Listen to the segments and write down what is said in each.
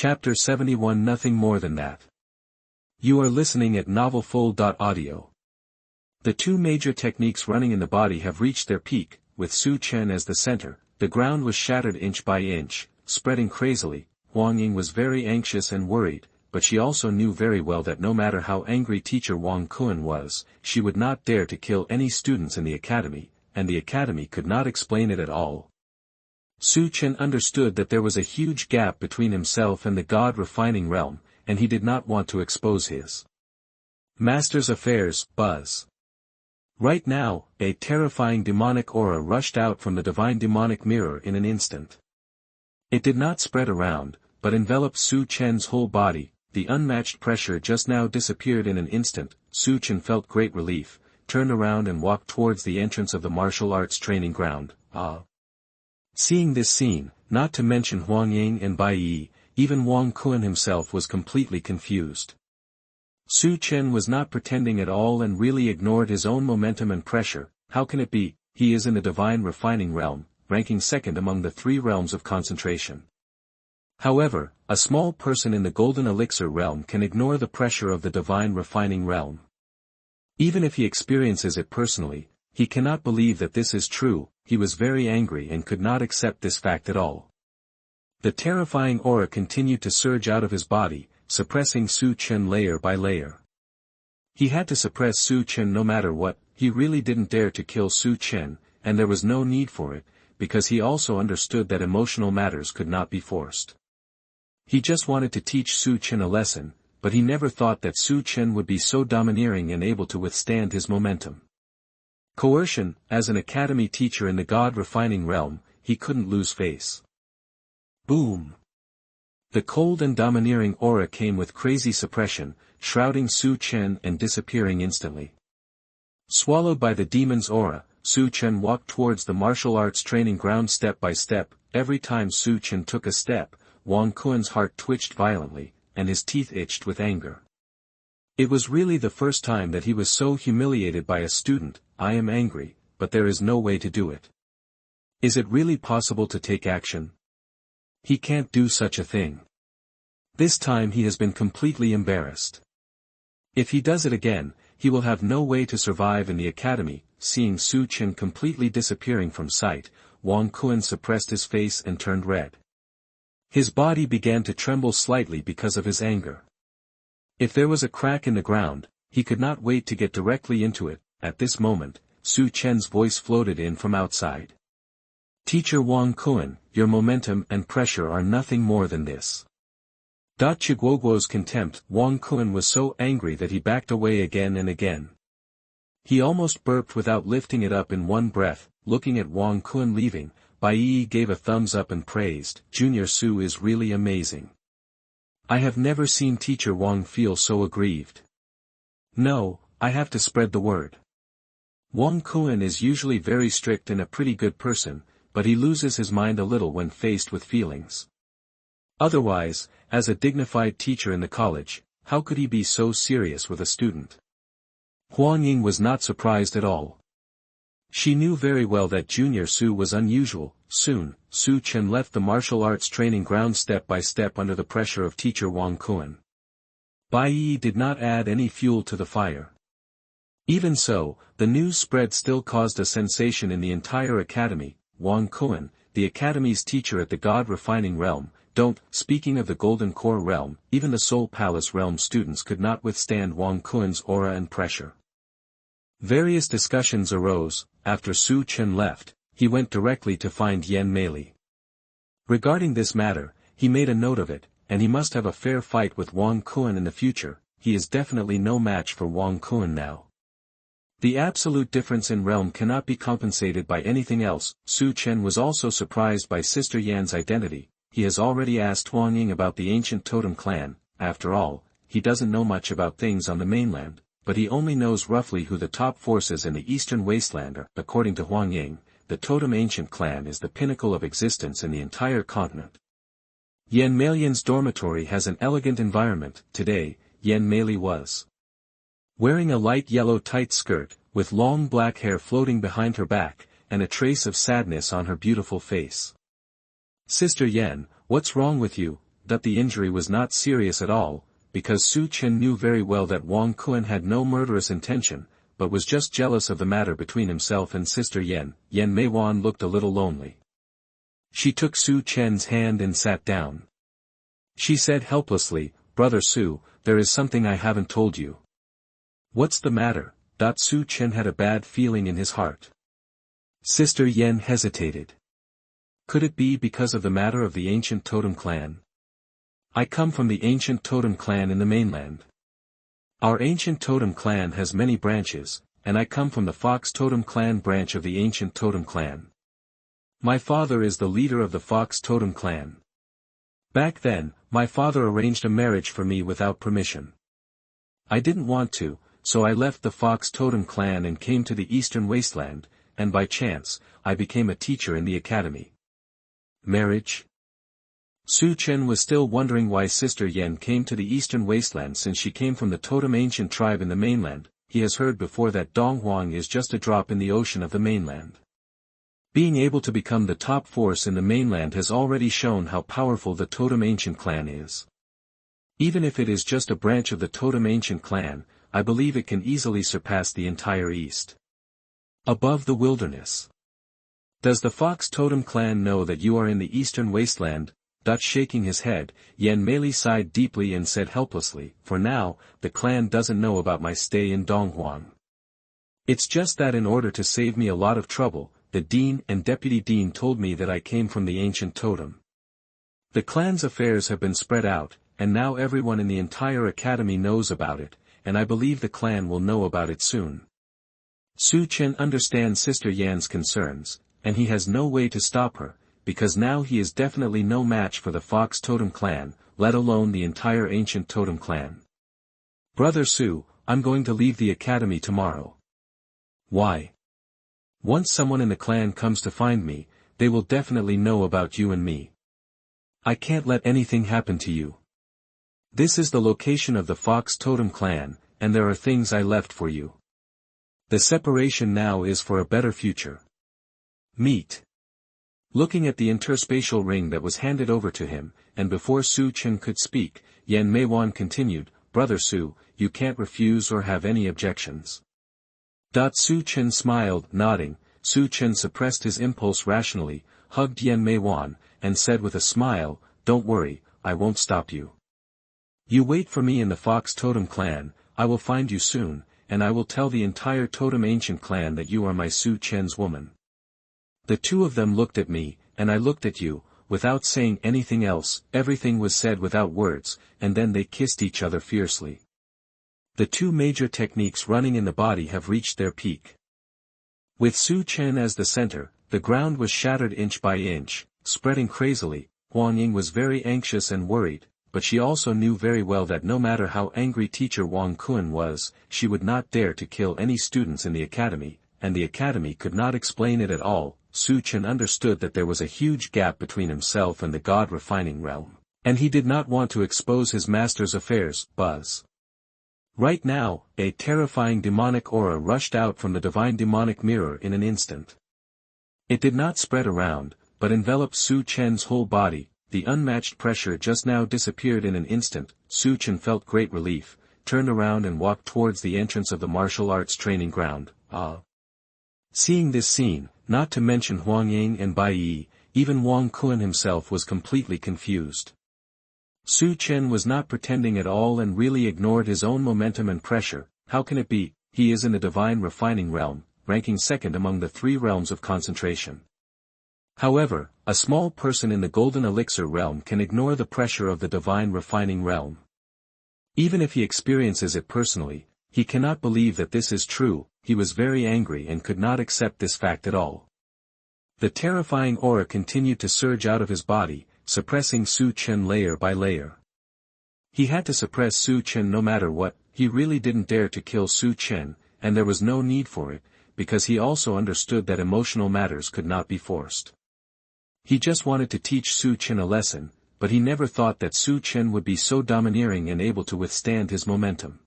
Chapter 71 Nothing More Than That. You are listening at novelfull.audio. The two major techniques running in the body have reached their peak, with Su Chen as the center. The ground was shattered inch by inch, spreading crazily. Huang Ying was very anxious and worried, but she also knew very well that no matter how angry teacher Wang Kun was, she would not dare to kill any students in the academy, and the academy could not explain it at all. Su Chen understood that there was a huge gap between himself and the God-refining realm, and he did not want to expose his master's affairs, buzz. Right now, a terrifying demonic aura rushed out from the divine demonic mirror in an instant. It did not spread around, but enveloped Su Chen's whole body. The unmatched pressure just now disappeared in an instant. Su Chen felt great relief, turned around and walked towards the entrance of the martial arts training ground. Seeing this scene, not to mention Huang Ying and Bai Yi, even Wang Kun himself was completely confused. Su Chen was not pretending at all and really ignored his own momentum and pressure. How can it be? He is in the divine refining realm, ranking second among the three realms of concentration. However, a small person in the golden elixir realm can ignore the pressure of the divine refining realm. Even if he experiences it personally, he cannot believe that this is true. He was very angry and could not accept this fact at all. The terrifying aura continued to surge out of his body, suppressing Su Chen layer by layer. He had to suppress Su Chen no matter what. He really didn't dare to kill Su Chen, and there was no need for it, because he also understood that emotional matters could not be forced. He just wanted to teach Su Chen a lesson, but he never thought that Su Chen would be so domineering and able to withstand his momentum. Coercion, as an academy teacher in the God-refining realm, he couldn't lose face. Boom! The cold and domineering aura came with crazy suppression, shrouding Su Chen and disappearing instantly. Swallowed by the demon's aura, Su Chen walked towards the martial arts training ground step by step. Every time Su Chen took a step, Wang Kun's heart twitched violently, and his teeth itched with anger. It was really the first time that he was so humiliated by a student. I am angry, but there is no way to do it. Is it really possible to take action? He can't do such a thing. This time he has been completely embarrassed. If he does it again, he will have no way to survive in the academy. Seeing Su Chen completely disappearing from sight, Wang Kun suppressed his face and turned red. His body began to tremble slightly because of his anger. If there was a crack in the ground, he could not wait to get directly into it. At this moment, Su Chen's voice floated in from outside. Teacher Wang Kun, your momentum and pressure are nothing more than this. Chiguoguo's contempt. Wang Kun was so angry that he backed away again and again. He almost burped without lifting it up in one breath. Looking at Wang Kun leaving, Bai Yi gave a thumbs up and praised, Junior Su is really amazing. I have never seen teacher Wang feel so aggrieved. No, I have to spread the word. Wang Kun is usually very strict and a pretty good person, but he loses his mind a little when faced with feelings. Otherwise, as a dignified teacher in the college, how could he be so serious with a student? Huang Ying was not surprised at all. She knew very well that Junior Su was unusual. Soon, Su Chen left the martial arts training ground step by step under the pressure of teacher Wang Kun. Bai Yi did not add any fuel to the fire. Even so, the news spread still caused a sensation in the entire academy. Wang Kun, the academy's teacher at the God-refining realm, speaking of the Golden Core realm, even the Soul Palace realm students could not withstand Wang Kun's aura and pressure. Various discussions arose. After Su Chen left, he went directly to find Yan Meili. Regarding this matter, he made a note of it, and he must have a fair fight with Wang Kun in the future. He is definitely no match for Wang Kun now. The absolute difference in realm cannot be compensated by anything else. Su Chen was also surprised by Sister Yan's identity. He has already asked Huang Ying about the ancient totem clan. After all, he doesn't know much about things on the mainland, but he only knows roughly who the top forces in the eastern wasteland are. According to Huang Ying, the totem ancient clan is the pinnacle of existence in the entire continent. Yan Meilian's dormitory has an elegant environment. Today, Yan Meili was wearing a light yellow tight skirt, with long black hair floating behind her back, and a trace of sadness on her beautiful face. Sister Yan, what's wrong with you? that the injury was not serious at all, because Su Chen knew very well that Wang Kun had no murderous intention, but was just jealous of the matter between himself and Sister Yan. Yan Meiwan looked a little lonely. She took Su Chen's hand and sat down. She said helplessly, "Brother Su, there is something I haven't told you." "What's the matter?" Su Chen had a bad feeling in his heart. Sister Yan hesitated. Could it be because of the matter of the ancient totem clan? I come from the ancient totem clan in the mainland. Our ancient totem clan has many branches, and I come from the Fox Totem Clan branch of the ancient totem clan. My father is the leader of the Fox Totem Clan. Back then, my father arranged a marriage for me without permission. I didn't want to, so I left the Fox Totem Clan and came to the Eastern Wasteland, and by chance, I became a teacher in the academy. Marriage? Su Chen was still wondering why Sister Yan came to the Eastern Wasteland since she came from the Totem ancient tribe in the mainland. He has heard before that Donghuang is just a drop in the ocean of the mainland. Being able to become the top force in the mainland has already shown how powerful the Totem ancient clan is. Even if it is just a branch of the Totem ancient clan, I believe it can easily surpass the entire East. Above the wilderness. Does the Fox Totem clan know that you are in the Eastern Wasteland? Shaking his head, Yan Meili sighed deeply and said helplessly, "For now, the clan doesn't know about my stay in Donghuang. It's just that in order to save me a lot of trouble, the dean and deputy dean told me that I came from the ancient totem. The clan's affairs have been spread out, and now everyone in the entire academy knows about it, and I believe the clan will know about it soon." Su Chen understands Sister Yan's concerns, and he has no way to stop her, because now he is definitely no match for the Fox Totem clan, let alone the entire ancient Totem clan. "Brother Su, I'm going to leave the academy tomorrow." "Why?" "Once someone in the clan comes to find me, they will definitely know about you and me. I can't let anything happen to you. This is the location of the Fox Totem clan, and there are things I left for you. The separation now is for a better future. Meet." Looking at the interspatial ring that was handed over to him, and before Su Chen could speak, Yan Meiwan continued, "Brother Su, you can't refuse or have any objections." Su Chen smiled, nodding. Su Chen suppressed his impulse rationally, hugged Yan Meiwan, and said with a smile, "Don't worry, I won't stop you. You wait for me in the Fox Totem clan, I will find you soon, and I will tell the entire Totem ancient clan that you are my Su Chen's woman." The two of them looked at me, and I looked at you, without saying anything else. Everything was said without words, and then they kissed each other fiercely. The two major techniques running in the body have reached their peak. With Su Chen as the center, the ground was shattered inch by inch, spreading crazily. Huang Ying was very anxious and worried, but she also knew very well that no matter how angry teacher Wang Kun was, she would not dare to kill any students in the academy, and the academy could not explain it at all. Su Chen understood that there was a huge gap between himself and the God-refining realm, and he did not want to expose his master's affairs. Buzz. Right now, a terrifying demonic aura rushed out from the divine demonic mirror in an instant. It did not spread around, but enveloped Su Chen's whole body. The unmatched pressure just now disappeared in an instant. Su Chen felt great relief, turned around and walked towards the entrance of the martial arts training ground. Seeing this scene, not to mention Huang Ying and Bai Yi, even Wang Kun himself was completely confused. Su Chen was not pretending at all and really ignored his own momentum and pressure. How can it be? He is in the divine refining realm, ranking second among the three realms of concentration. However, a small person in the golden elixir realm can ignore the pressure of the divine refining realm. Even if he experiences it personally, he cannot believe that this is true. He was very angry and could not accept this fact at all. The terrifying aura continued to surge out of his body, suppressing Su Chen layer by layer. He had to suppress Su Chen no matter what. He really didn't dare to kill Su Chen, and there was no need for it, because he also understood that emotional matters could not be forced. He just wanted to teach Su Chen a lesson, but he never thought that Su Chen would be so domineering and able to withstand his momentum.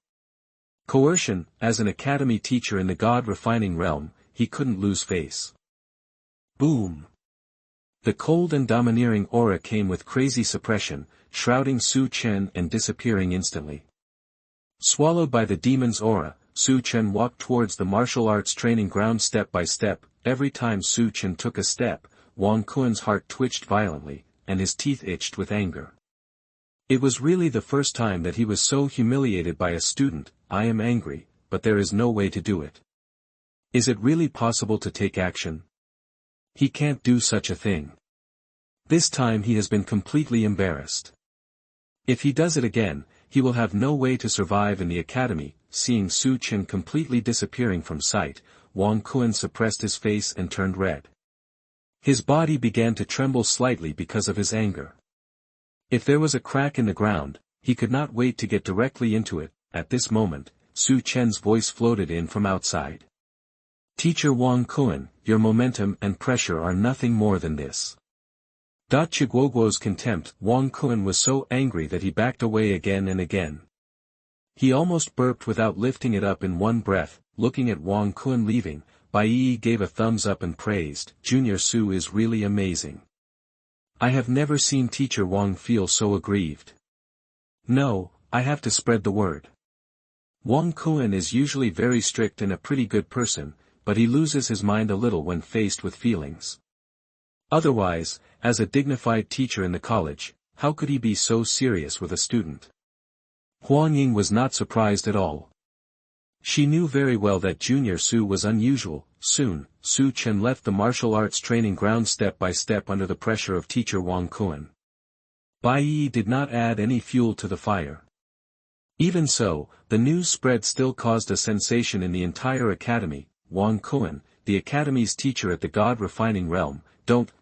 Coercion. As an academy teacher in the God-refining realm, he couldn't lose face. Boom! The cold and domineering aura came with crazy suppression, shrouding Su Chen and disappearing instantly. Swallowed by the demon's aura, Su Chen walked towards the martial arts training ground step by step. Every time Su Chen took a step, Wang Kuen's heart twitched violently, and his teeth itched with anger. It was really the first time that he was so humiliated by a student. I am angry, but there is no way to do it. Is it really possible to take action? He can't do such a thing. This time he has been completely embarrassed. If he does it again, he will have no way to survive in the academy. Seeing Su Chen completely disappearing from sight, Wang Kuen suppressed his face and turned red. His body began to tremble slightly because of his anger. If there was a crack in the ground, he could not wait to get directly into it. At this moment, Su Chen's voice floated in from outside. Teacher Wang Kuen, your momentum and pressure are nothing more than this. Chiguoguo's contempt. Wang Kuen was so angry that he backed away again and again. He almost burped without lifting it up in one breath. Looking at Wang Kuen leaving, Bai Yi gave a thumbs up and praised, Junior Su is really amazing. I have never seen Teacher Wang feel so aggrieved. No, I have to spread the word. Wang Kuen is usually very strict and a pretty good person, but he loses his mind a little when faced with feelings. Otherwise, as a dignified teacher in the college, how could he be so serious with a student? Huang Ying was not surprised at all. She knew very well that Junior Su was unusual. Soon, Su Chen left the martial arts training ground step by step under the pressure of teacher Wang Kuen. Bai Yi did not add any fuel to the fire. Even so, the news spread still caused a sensation in the entire academy. Wang Kuen, the academy's teacher at the God-refining realm,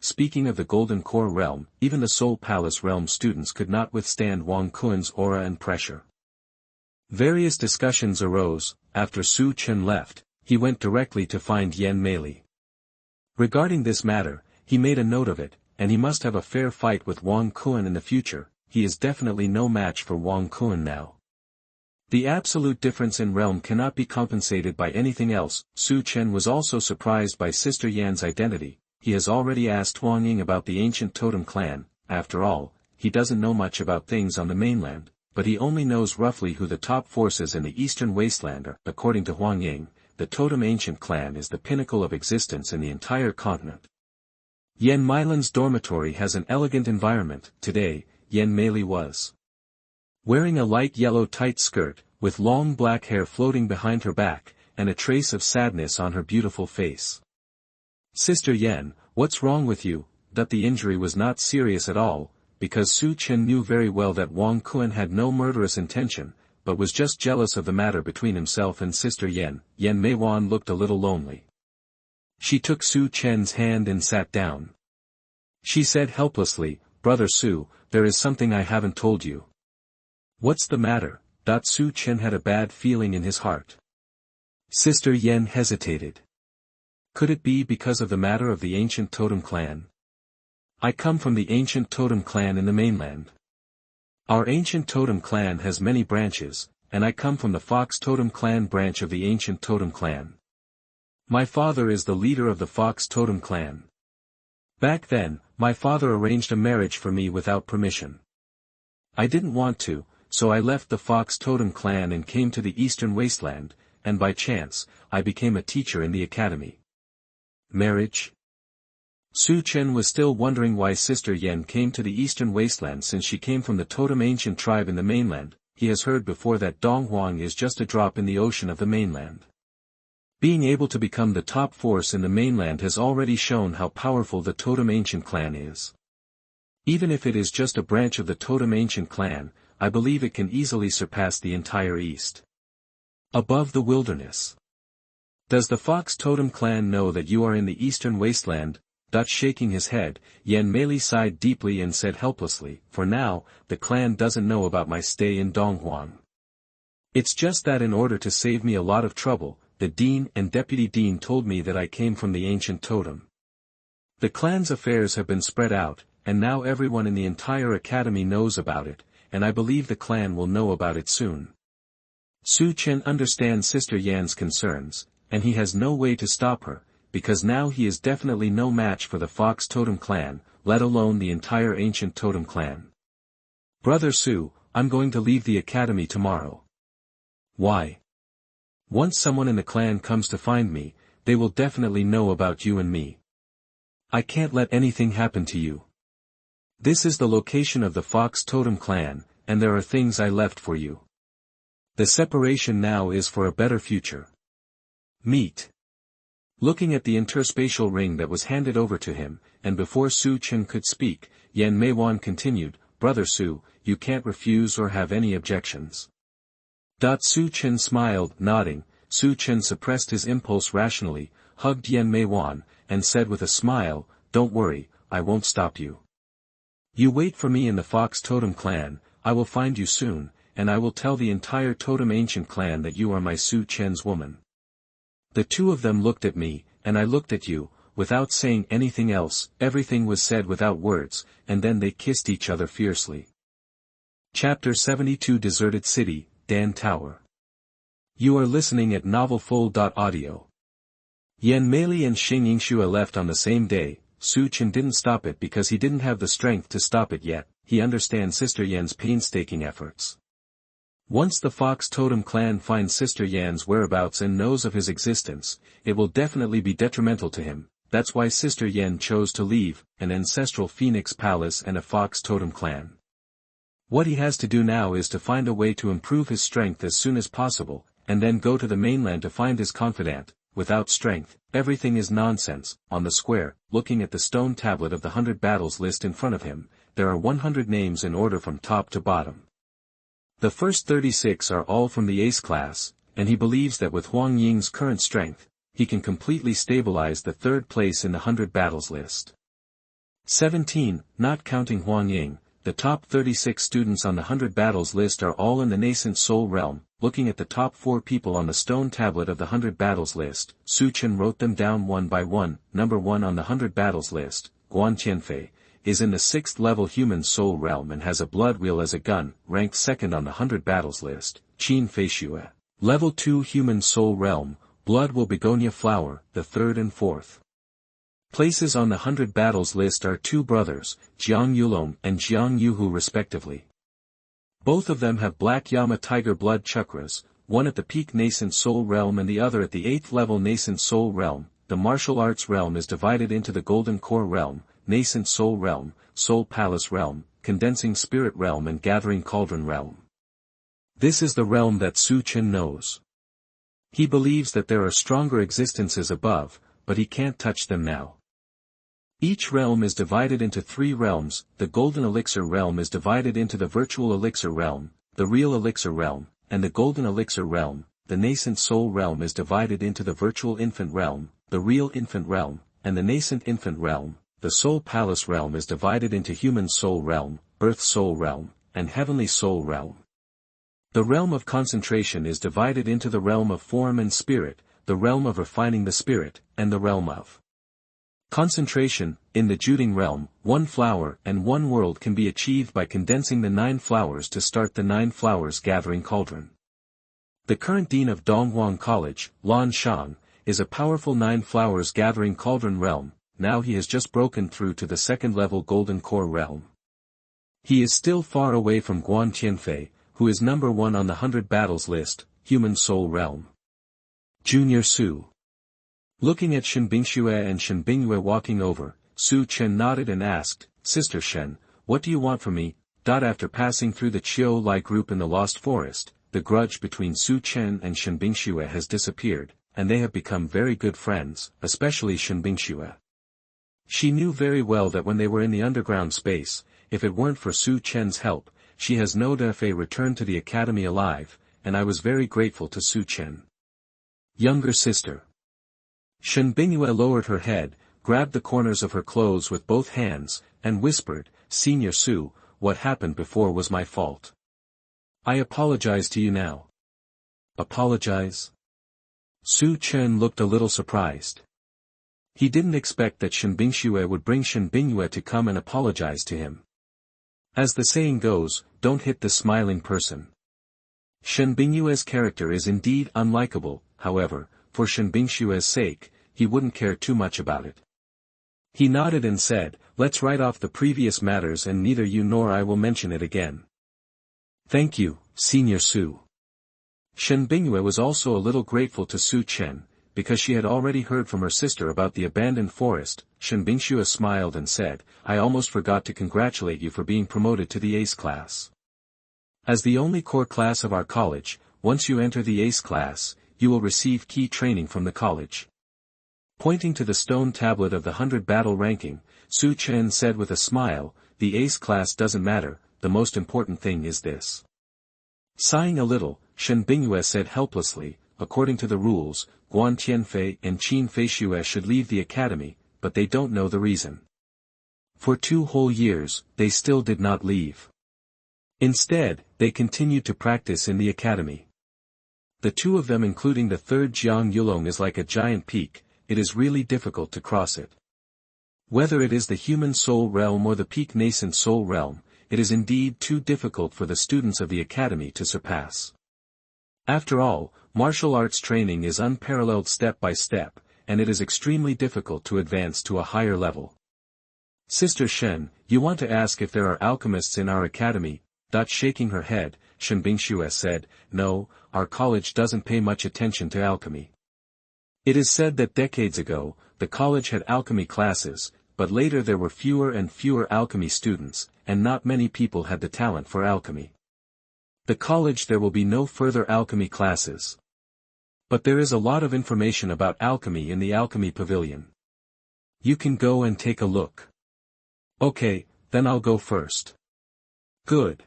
speaking of the Golden Core realm, even the Soul Palace realm students could not withstand Wang Kuen's aura and pressure. Various discussions arose. After Su Chen left, he went directly to find Yan Meili. Regarding this matter, he made a note of it, and he must have a fair fight with Wang Kuen in the future. He is definitely no match for Wang Kuen now. The absolute difference in realm cannot be compensated by anything else. Su Chen was also surprised by Sister Yan's identity. He has already asked Huang Ying about the ancient totem clan. After all, he doesn't know much about things on the mainland, but he only knows roughly who the top forces in the eastern wasteland are. According to Huang Ying, the totem ancient clan is the pinnacle of existence in the entire continent. Yan Meilan's dormitory has an elegant environment. Today, Yan Meili was wearing a light yellow tight skirt, with long black hair floating behind her back, and a trace of sadness on her beautiful face. Sister Yan, what's wrong with you? That the injury was not serious at all, because Su Chen knew very well that Wang Kuen had no murderous intention, but was just jealous of the matter between himself and Sister Yan. Yan Meiwan looked a little lonely. She took Su Chen's hand and sat down. She said helplessly, Brother Su, there is something I haven't told you. What's the matter? Su Chen had a bad feeling in his heart. Sister Yan hesitated. Could it be because of the matter of the ancient totem clan? I come from the ancient totem clan in the mainland. Our ancient totem clan has many branches, and I come from the Fox totem clan branch of the ancient totem clan. My father is the leader of the Fox totem clan. Back then, my father arranged a marriage for me without permission. I didn't want to, so I left the Fox totem clan and came to the eastern wasteland, and by chance, I became a teacher in the academy. Marriage? Su Chen was still wondering why Sister Yan came to the eastern wasteland since she came from the totem ancient tribe in the mainland. He has heard before that Donghuang is just a drop in the ocean of the mainland. Being able to become the top force in the mainland has already shown how powerful the totem ancient clan is. Even if it is just a branch of the totem ancient clan, I believe it can easily surpass the entire east. Above the wilderness. Does the Fox totem clan know that you are in the eastern wasteland? Shaking his head, Yan Meili sighed deeply and said helplessly, for now, the clan doesn't know about my stay in Donghuang. It's just that in order to save me a lot of trouble, the dean and deputy dean told me that I came from the ancient totem. The clan's affairs have been spread out, and now everyone in the entire academy knows about it, and I believe the clan will know about it soon. Su Chen understands Sister Yan's concerns, and he has no way to stop her, because now he is definitely no match for the Fox totem clan, let alone the entire ancient totem clan. Brother Su, I'm going to leave the academy tomorrow. Why? Once someone in the clan comes to find me, they will definitely know about you and me. I can't let anything happen to you. This is the location of the Fox Totem clan, and there are things I left for you. The separation now is for a better future. Meet. Looking at the interspatial ring that was handed over to him, and before Su Chen could speak, Yan Meiwan continued, Brother Su, you can't refuse or have any objections. Su Chen smiled, nodding. Su Chen suppressed his impulse rationally, hugged Yan Meiwan, and said with a smile, Don't worry, I won't stop you. You wait for me in the Fox Totem clan, I will find you soon, and I will tell the entire Totem Ancient clan that you are my Su Chen's woman. The two of them looked at me, and I looked at you, without saying anything else, everything was said without words, and then they kissed each other fiercely. Chapter 72 Deserted City, Dan Tower. You are listening at NovelFull.audio. Yan Meili and Xing Yingxue left on the same day. Su Chen didn't stop it because he didn't have the strength to stop it yet. He understands Sister Yan's painstaking efforts. Once the Fox Totem clan finds Sister Yan's whereabouts and knows of his existence, it will definitely be detrimental to him. That's why Sister Yan chose to leave an ancestral Phoenix Palace and a Fox Totem clan. What he has to do now is to find a way to improve his strength as soon as possible, and then go to the mainland to find his confidant. Without strength, everything is nonsense. On the square, looking at the stone tablet of the 100 battles list in front of him, there are 100 names in order from top to bottom. The first 36 are all from the ace class, and he believes that with Huang Ying's current strength, he can completely stabilize the third place in the 100 battles list. 17, not counting Huang Ying, the top 36 students on the 100 battles list are all in the nascent soul realm. Looking at the top 4 people on the stone tablet of the 100 battles list, Su Chen wrote them down one by one. Number 1 on the 100 battles list, Guan Tianfei, is in the 6th level human soul realm and has a blood wheel as a gun. Ranked 2nd on the 100 battles list, Qin Feishue, level 2 human soul realm, blood wheel begonia flower, the 3rd and 4th. Places on the 100 battles list are 2 brothers, Jiang Yulong and Jiang Yuhu respectively. Both of them have black Yama tiger blood chakras, one at the peak nascent soul realm and the other at the 8th level nascent soul realm. The martial arts realm is divided into the golden core realm, nascent soul realm, soul palace realm, condensing spirit realm and gathering cauldron realm. This is the realm that Su Chen knows. He believes that there are stronger existences above, but he can't touch them now. Each realm is divided into 3 realms. The golden elixir realm is divided into the virtual elixir realm, the real elixir realm, and the golden elixir realm. The nascent soul realm is divided into the virtual infant realm, the real infant realm, and the nascent infant realm. The soul palace realm is divided into human soul realm, earth soul realm, and heavenly soul realm. The realm of concentration is divided into the realm of form and spirit, the realm of refining the spirit, and the realm of concentration. In the Juding realm, 1 flower and 1 world can be achieved by condensing the 9 flowers to start the 9 flowers gathering cauldron. The current dean of Donghuang College, Lan Shang, is a powerful 9 flowers gathering cauldron realm. Now he has just broken through to the 2nd level golden core realm. He is still far away from Guan Tianfei, who is number 1 on the 100 battles list, human soul realm. Junior Su. Looking at Shen Bingxue and Shen Bingyue walking over, Su Chen nodded and asked, Sister Shen, what do you want from me? After passing through the Qiu Lai group in the Lost Forest, the grudge between Su Chen and Shen Bingxue has disappeared, and they have become very good friends, especially Shen Bingxue. She knew very well that when they were in the underground space, if it weren't for Su Chen's help, she has no way returned to the academy alive, and I was very grateful to Su Chen. Younger sister. Shen Bingyue lowered her head, grabbed the corners of her clothes with both hands, and whispered, Senior Su, what happened before was my fault. I apologize to you now. Apologize? Su Chen looked a little surprised. He didn't expect that Shen Bingxue would bring Shen Bingyue to come and apologize to him. As the saying goes, don't hit the smiling person. Shen Bingyue's character is indeed unlikable, however, for Shen Bingxue's sake, he wouldn't care too much about it. He nodded and said, let's write off the previous matters and neither you nor I will mention it again. Thank you, Senior Su. Shen Bingyue was also a little grateful to Su Chen, because she had already heard from her sister about the abandoned forest. Shen Bingxue smiled and said, I almost forgot to congratulate you for being promoted to the ace class. As the only core class of our college, once you enter the ace class, you will receive key training from the college. Pointing to the stone tablet of the 100 battle ranking, Su Chen said with a smile, the ace class doesn't matter, the most important thing is this. Sighing a little, Shen Bingyue said helplessly, according to the rules, Guan Tianfei and Qin Feishue should leave the academy, but they don't know the reason. For 2 whole years, they still did not leave. Instead, they continued to practice in the academy. The 2 of them including the 3rd Jiang Yulong is like a giant peak, it is really difficult to cross it. Whether it is the human soul realm or the peak nascent soul realm, it is indeed too difficult for the students of the academy to surpass. After all, martial arts training is unparalleled step by step, and it is extremely difficult to advance to a higher level. Sister Shen, you want to ask if there are alchemists in our academy? Shaking her head, Shen Bingxue said, no, our college doesn't pay much attention to alchemy. It is said that decades ago, the college had alchemy classes, but later there were fewer and fewer alchemy students, and not many people had the talent for alchemy. The college there will be no further alchemy classes. But there is a lot of information about alchemy in the alchemy pavilion. You can go and take a look. Okay, then I'll go first. Good.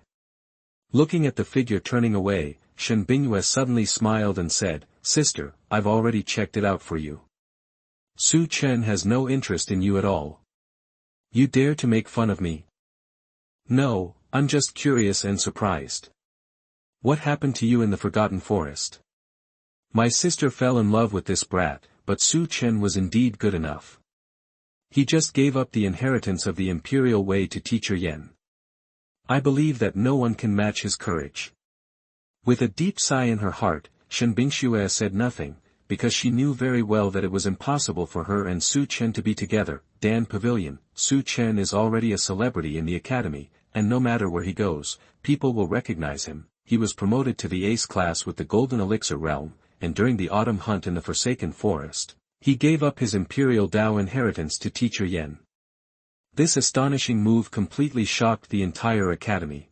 Looking at the figure turning away, Shen Bingyue suddenly smiled and said, Sister, I've already checked it out for you. Su Chen has no interest in you at all. You dare to make fun of me? No, I'm just curious and surprised. What happened to you in the Forgotten Forest? My sister fell in love with this brat, but Su Chen was indeed good enough. He just gave up the inheritance of the imperial way to Teacher Yen. I believe that no one can match his courage. With a deep sigh in her heart, Shen Bingxue said nothing, because she knew very well that it was impossible for her and Su Chen to be together. Dan Pavilion, Su Chen is already a celebrity in the academy, and no matter where he goes, people will recognize him. He was promoted to the ace class with the Golden Elixir realm, and during the autumn hunt in the Forsaken Forest, he gave up his Imperial Dao inheritance to Teacher Yen. This astonishing move completely shocked the entire academy.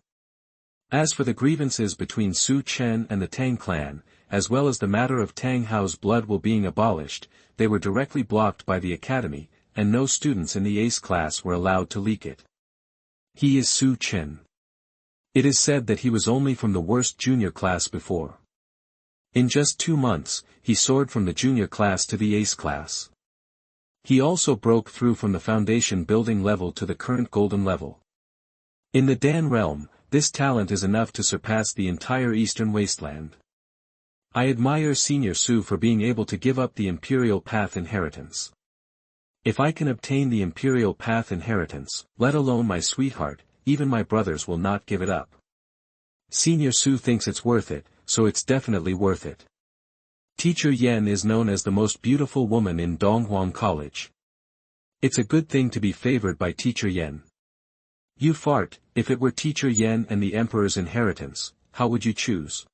As for the grievances between Su Chen and the Tang clan, as well as the matter of Tang Hao's blood will being abolished, they were directly blocked by the academy, and no students in the ace class were allowed to leak it. He is Su Chen. It is said that he was only from the worst junior class before. In just 2 months, he soared from the junior class to the ace class. He also broke through from the foundation building level to the current golden level. In the Dan realm, this talent is enough to surpass the entire eastern wasteland. I admire Senior Su for being able to give up the Imperial Path inheritance. If I can obtain the Imperial Path inheritance, let alone my sweetheart, even my brothers will not give it up. Senior Su thinks it's worth it, so it's definitely worth it. Teacher Yen is known as the most beautiful woman in Donghuang College. It's a good thing to be favored by Teacher Yen. You fart, if it were Teacher Yen and the Emperor's inheritance, how would you choose?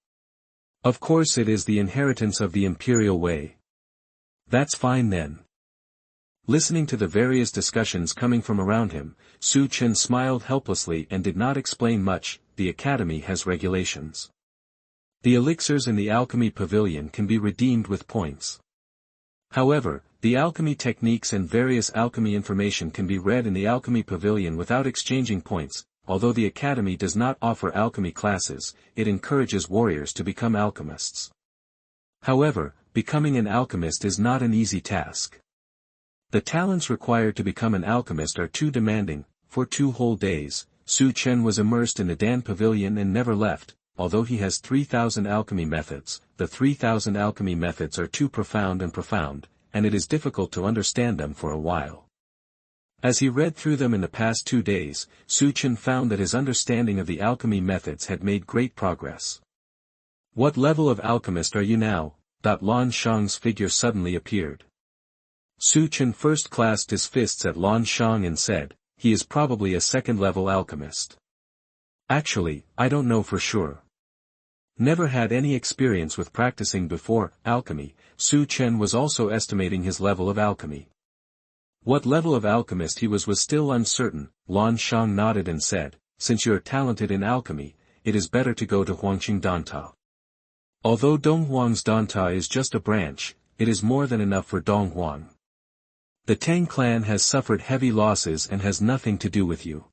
Of course it is the inheritance of the Imperial Way. That's fine then. Listening to the various discussions coming from around him, Su Chen smiled helplessly and did not explain much. The academy has regulations. The elixirs in the alchemy pavilion can be redeemed with points. However, the alchemy techniques and various alchemy information can be read in the alchemy pavilion without exchanging points. Although the academy does not offer alchemy classes, it encourages warriors to become alchemists. However, becoming an alchemist is not an easy task. The talents required to become an alchemist are too demanding. For 2 whole days, Su Chen was immersed in the Dan Pavilion and never left. Although he has 3,000 alchemy methods, the 3,000 alchemy methods are too profound, and it is difficult to understand them for a while. As he read through them in the past 2 days, Su Chen found that his understanding of the alchemy methods had made great progress. What level of alchemist are you now? Lan Shang's figure suddenly appeared. Su Chen first clasped his fists at Lan Shang and said, he is probably a 2nd-level alchemist. Actually, I don't know for sure. Never had any experience with practicing before alchemy. Su Chen was also estimating his level of alchemy. What level of alchemist he was still uncertain. Lan Shang nodded and said, "Since you're talented in alchemy, it is better to go to Huangqing Danta. Although Donghuang's Danta is just a branch, it is more than enough for Donghuang. The Tang clan has suffered heavy losses and has nothing to do with you.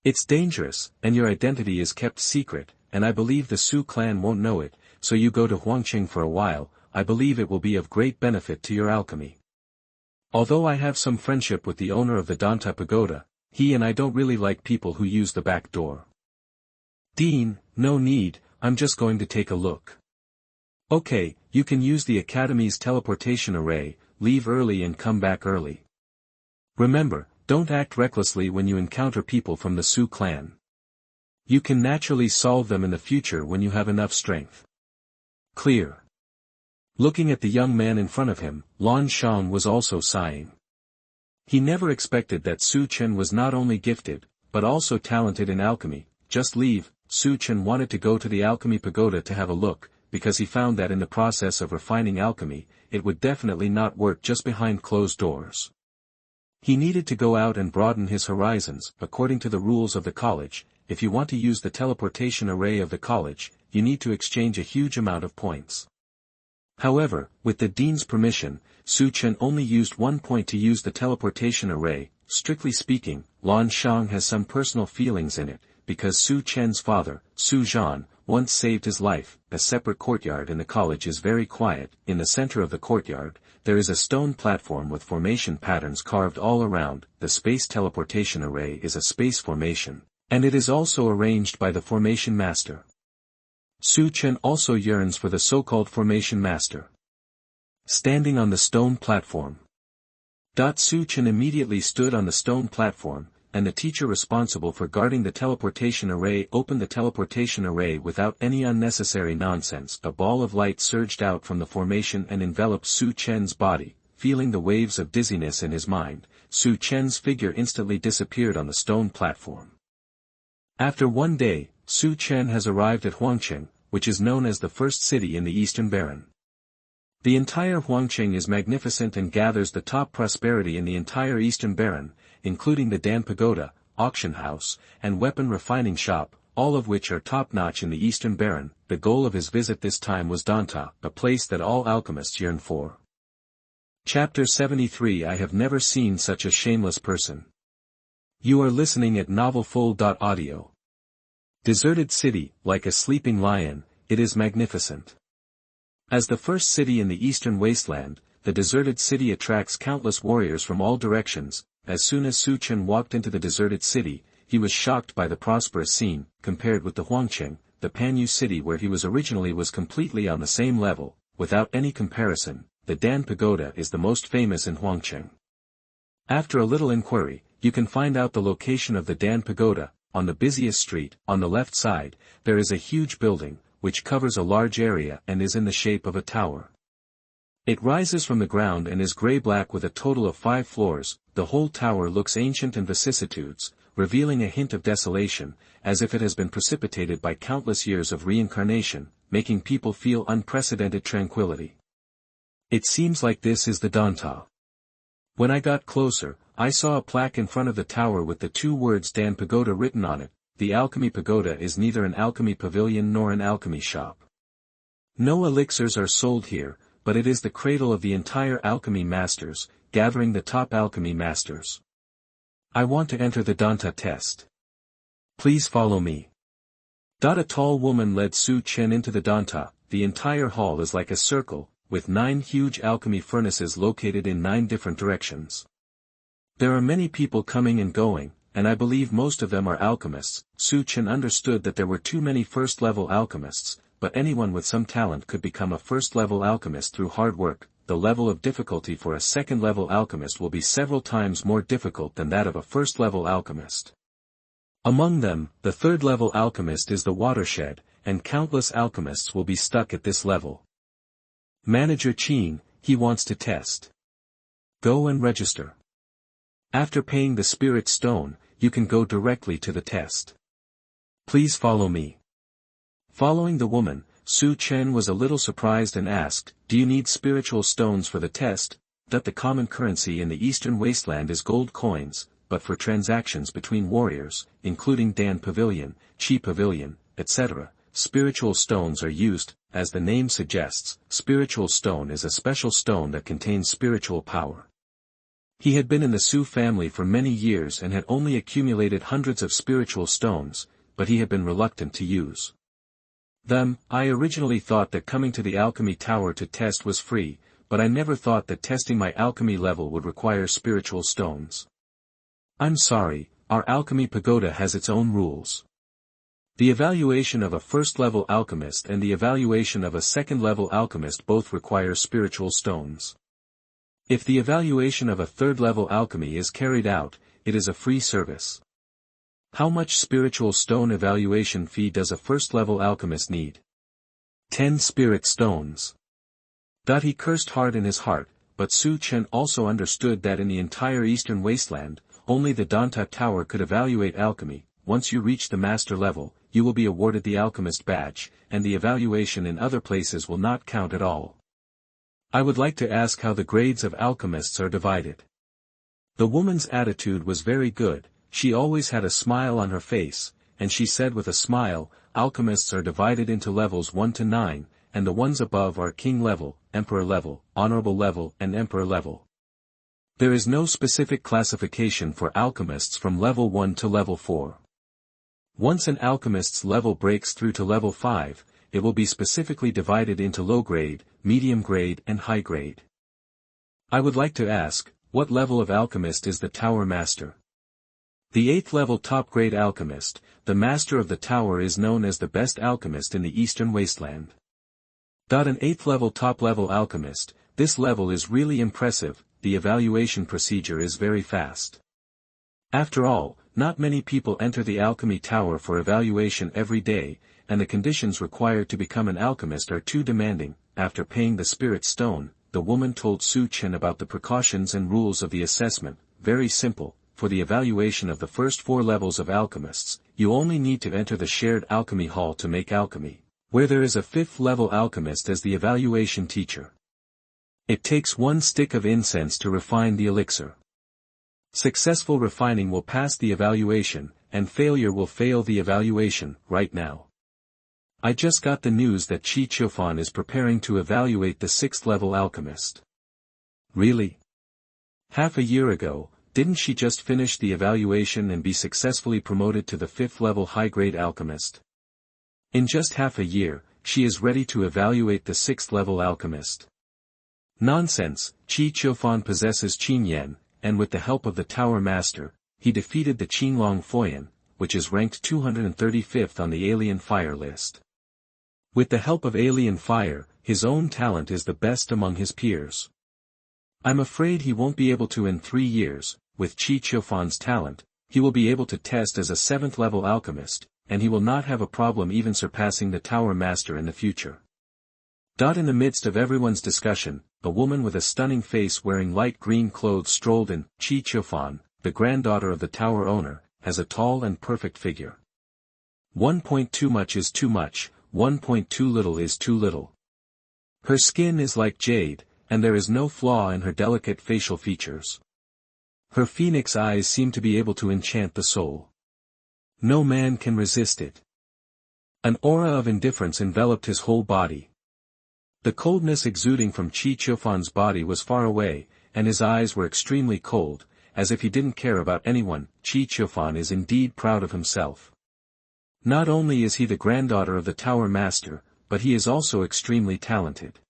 It's dangerous, and your identity is kept secret, and I believe the Su clan won't know it, so you go to Huangqing for a while. I believe it will be of great benefit to your alchemy. Although I have some friendship with the owner of the Danta pagoda, he and I don't really like people who use the back door." "Dean, no need, I'm just going to take a look." "Okay, you can use the Academy's teleportation array, leave early and come back early. Remember, don't act recklessly when you encounter people from the Su clan. You can naturally solve them in the future when you have enough strength." "Clear." Looking at the young man in front of him, Lan Shang was also sighing. He never expected that Su Chen was not only gifted, but also talented in alchemy. Just leave. Su Chen wanted to go to the alchemy pagoda to have a look, because he found that in the process of refining alchemy, it would definitely not work just behind closed doors. He needed to go out and broaden his horizons. According to the rules of the college, if you want to use the teleportation array of the college, you need to exchange a huge amount of points. However, with the dean's permission, Su Chen only used 1 point to use the teleportation array. Strictly speaking, Lan Shang has some personal feelings in it, because Su Chen's father, Su Zhan, once saved his life. A separate courtyard in the college is very quiet. In the center of the courtyard, there is a stone platform with formation patterns carved all around. The space teleportation array is a space formation, and it is also arranged by the formation master. Su Chen also yearns for the so-called formation master. Standing on the stone platform. Su Chen immediately stood on the stone platform, and the teacher responsible for guarding the teleportation array opened the teleportation array without any unnecessary nonsense. A ball of light surged out from the formation and enveloped Su Chen's body. Feeling the waves of dizziness in his mind, Su Chen's figure instantly disappeared on the stone platform. After 1 day, Su Chen has arrived at Huangqing, which is known as the first city in the Eastern Baron. The entire Huangqing is magnificent and gathers the top prosperity in the entire Eastern Baron, including the Dan Pagoda, auction house, and weapon refining shop, all of which are top-notch in the Eastern Baron. The goal of his visit this time was Danta, a place that all alchemists yearn for. Chapter 73. I have never seen such a shameless person. You are listening at novelfull.audio. Deserted city, like a sleeping lion, it is magnificent. As the first city in the eastern wasteland, the deserted city attracts countless warriors from all directions. As soon as Su Chen walked into the deserted city, he was shocked by the prosperous scene. Compared with the Huangqing, the Panyu city where he was originally was completely on the same level. Without any comparison, the Dan Pagoda is the most famous in Huangqing. After a little inquiry, you can find out the location of the Dan Pagoda. On the busiest street, on the left side, there is a huge building, which covers a large area and is in the shape of a tower. It rises from the ground and is gray-black with a total of 5 floors. The whole tower looks ancient and vicissitudes, revealing a hint of desolation, as if it has been precipitated by countless years of reincarnation, making people feel unprecedented tranquility. It seems like this is the Danta. When I got closer, I saw a plaque in front of the tower with the 2 words Dan Pagoda written on it. The Alchemy Pagoda is neither an alchemy pavilion nor an alchemy shop. No elixirs are sold here, but it is the cradle of the entire alchemy masters, gathering the top alchemy masters. I want to enter the Danta test. Please follow me. A tall woman led Su Chen into the Danta. The entire hall is like a circle, with 9 huge alchemy furnaces located in 9 different directions. There are many people coming and going, and I believe most of them are alchemists. Su Chen understood that there were too many first-level alchemists, but anyone with some talent could become a first-level alchemist through hard work. The level of difficulty for a second-level alchemist will be several times more difficult than that of a first-level alchemist. Among them, the third-level alchemist is the watershed, and countless alchemists will be stuck at this level. Manager Qin, he wants to test. Go and register. After paying the spirit stone, you can go directly to the test. Please follow me. Following the woman, Su Chen was a little surprised and asked, "Do you need spiritual stones for the test?" That the common currency in the eastern wasteland is gold coins, but for transactions between warriors, including Dan Pavilion, Chi Pavilion, etc., spiritual stones are used. As the name suggests, spiritual stone is a special stone that contains spiritual power. He had been in the Su family for many years and had only accumulated hundreds of spiritual stones, but he had been reluctant to use them. "I originally thought that coming to the alchemy tower to test was free, but I never thought that testing my alchemy level would require spiritual stones. I'm sorry, our alchemy pagoda has its own rules. The evaluation of a first-level alchemist and the evaluation of a second-level alchemist both require spiritual stones. If the evaluation of a third-level alchemy is carried out, it is a free service." How much spiritual stone evaluation fee does a first-level alchemist need? 10 spirit stones. He cursed hard in his heart, but Su Chen also understood that in the entire eastern wasteland, only the Danta tower could evaluate alchemy. Once you reach the master level, you will be awarded the alchemist badge, and the evaluation in other places will not count at all. I would like to ask how the grades of alchemists are divided. The woman's attitude was very good. She always had a smile on her face, and she said with a smile, "Alchemists are divided into levels 1 to 9, and the ones above are king level, emperor level, honorable level and emperor level. There is no specific classification for alchemists from level 1 to level 4. Once an alchemist's level breaks through to level 5, it will be specifically divided into low grade, medium grade and high grade. I would like to ask, what level of alchemist is the tower master?" The 8th level top grade alchemist, the master of the tower, is known as the best alchemist in the eastern wasteland. An 8th level top level alchemist, this level is really impressive. The evaluation procedure is very fast. After all, not many people enter the alchemy tower for evaluation every day, and the conditions required to become an alchemist are too demanding. After paying the spirit stone, the woman told Su Chen about the precautions and rules of the assessment. Very simple. For the evaluation of the first 4 levels of alchemists, you only need to enter the shared alchemy hall to make alchemy, where there is a 5th level alchemist as the evaluation teacher. It takes 1 stick of incense to refine the elixir. Successful refining will pass the evaluation, and failure will fail the evaluation. Right now, I just got the news that Chi Chofan is preparing to evaluate the 6th level alchemist. Really? Half a year ago, didn't she just finish the evaluation and be successfully promoted to the 5th level high-grade alchemist? In just half a year, she is ready to evaluate the 6th level alchemist. Nonsense. Chi Chofan possesses Qin Yan, and with the help of the tower master, he defeated the Qinglong Foyan, which is ranked 235th on the alien fire list. With the help of alien fire, his own talent is the best among his peers. I'm afraid he won't be able to in 3 years. With Chi Chofan's talent, he will be able to test as a 7th level alchemist, and he will not have a problem even surpassing the tower master in the future. In the midst of everyone's discussion, a woman with a stunning face wearing light green clothes strolled in. Chi Chofan, the granddaughter of the tower owner, has a tall and perfect figure. 1.2 much is too much, 1.2 little is too little. Her skin is like jade, and there is no flaw in her delicate facial features. Her phoenix eyes seem to be able to enchant the soul. No man can resist it. An aura of indifference enveloped his whole body. The coldness exuding from Chi Chofan's body was far away, and his eyes were extremely cold, as if he didn't care about anyone. Chi Chofan is indeed proud of himself. Not only is he the granddaughter of the tower master, but he is also extremely talented.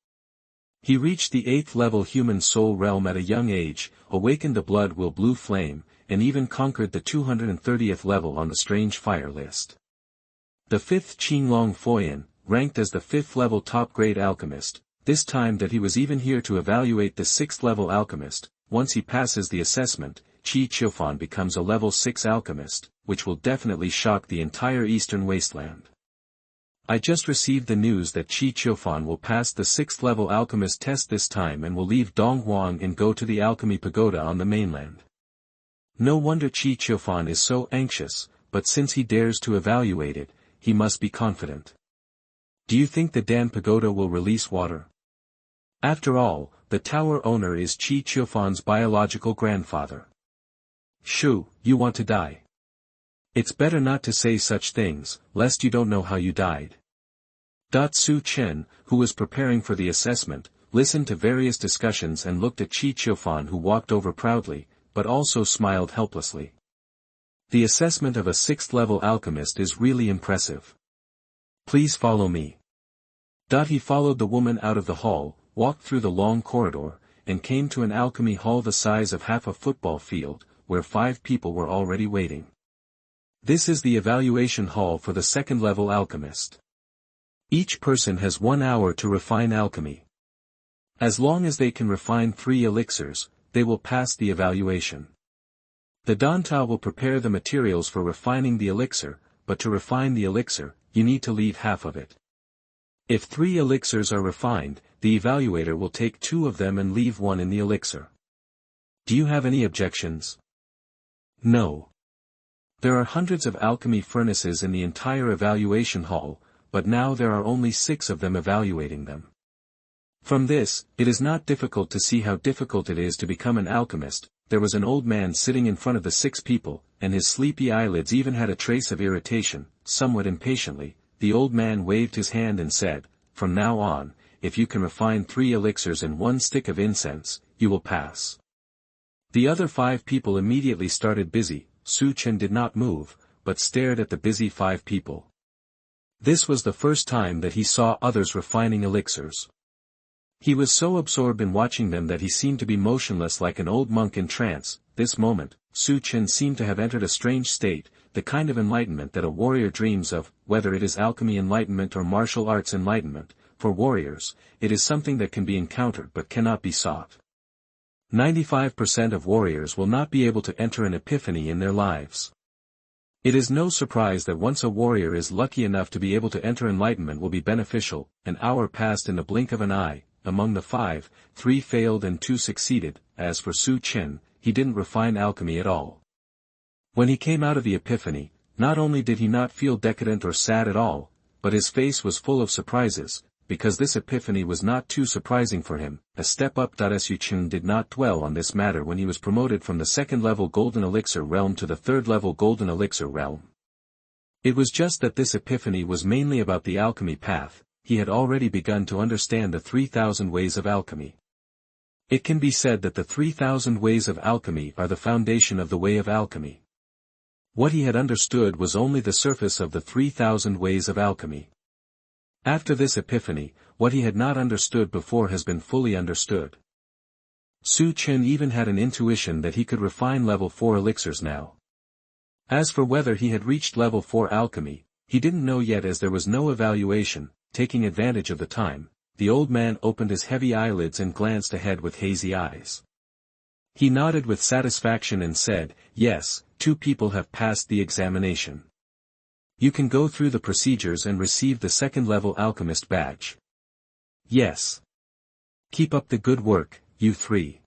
He reached the 8th level human soul realm at a young age, awakened the blood will blue flame, and even conquered the 230th level on the strange fire list. The 5th Qinglong Foyan, ranked as the 5th level top grade alchemist, this time that he was even here to evaluate the 6th level alchemist. Once he passes the assessment, Chi Chofan becomes a level 6 alchemist, which will definitely shock the entire eastern wasteland. I just received the news that Chi Chofan will pass the 6th level alchemist test this time and will leave Donghuang and go to the alchemy pagoda on the mainland. No wonder Chi Chofan is so anxious. but since he dares to evaluate it, he must be confident. Do you think the Dan Pagoda will release water? After all, the tower owner is Qi Qiufan's biological grandfather. Shu, you want to die. It's better not to say such things, lest you don't know how you died. Su Chen, who was preparing for the assessment, listened to various discussions and looked at Qi Qiufan, who walked over proudly, but also smiled helplessly. The assessment of a 6th-level alchemist is really impressive. Please follow me. He followed the woman out of the hall, walked through the long corridor, and came to an alchemy hall the size of half a football field, where 5 people were already waiting. This is the evaluation hall for the 2nd-level alchemist. Each person has 1 hour to refine alchemy. As long as they can refine 3 elixirs, they will pass the evaluation. The Danta will prepare the materials for refining the elixir, but to refine the elixir, you need to leave half of it. If 3 elixirs are refined, the evaluator will take 2 of them and leave 1 in the elixir. Do you have any objections? No. There are hundreds of alchemy furnaces in the entire evaluation hall, but now there are only 6 of them evaluating them. From this, it is not difficult to see how difficult it is to become an alchemist. There was an old man sitting in front of the 6 people, and his sleepy eyelids even had a trace of irritation. Somewhat impatiently, the old man waved his hand and said, "From now on, if you can refine 3 elixirs and 1 stick of incense, you will pass." The other 5 people immediately started busy. Su Chen did not move, but stared at the busy 5 people. This was the first time that he saw others refining elixirs. He was so absorbed in watching them that he seemed to be motionless like an old monk in trance. This moment, Su Chen seemed to have entered a strange state, the kind of enlightenment that a warrior dreams of, whether it is alchemy enlightenment or martial arts enlightenment. For warriors, it is something that can be encountered but cannot be sought. 95% of warriors will not be able to enter an epiphany in their lives. It is no surprise that once a warrior is lucky enough to be able to enter enlightenment will be beneficial. An hour passed in the blink of an eye. Among the 5, 3 failed and 2 succeeded. As for Su Chen, he didn't refine alchemy at all. When he came out of the epiphany, not only did he not feel decadent or sad at all, but his face was full of surprises, because this epiphany was not too surprising for him. A step up. Su Chen did not dwell on this matter when he was promoted from the 2nd-level Golden Elixir realm to the 3rd-level Golden Elixir realm. It was just that this epiphany was mainly about the alchemy path. He had already begun to understand the 3,000 ways of alchemy. It can be said that the 3,000 ways of alchemy are the foundation of the way of alchemy. What he had understood was only the surface of the 3,000 ways of alchemy. After this epiphany, what he had not understood before has been fully understood. Su Chen even had an intuition that he could refine level 4 elixirs now. As for whether he had reached level 4 alchemy, he didn't know yet as there was no evaluation. Taking advantage of the time, the old man opened his heavy eyelids and glanced ahead with hazy eyes. He nodded with satisfaction and said, "Yes, 2 people have passed the examination. You can go through the procedures and receive the 2nd-level alchemist badge." "Yes. Keep up the good work, you 3.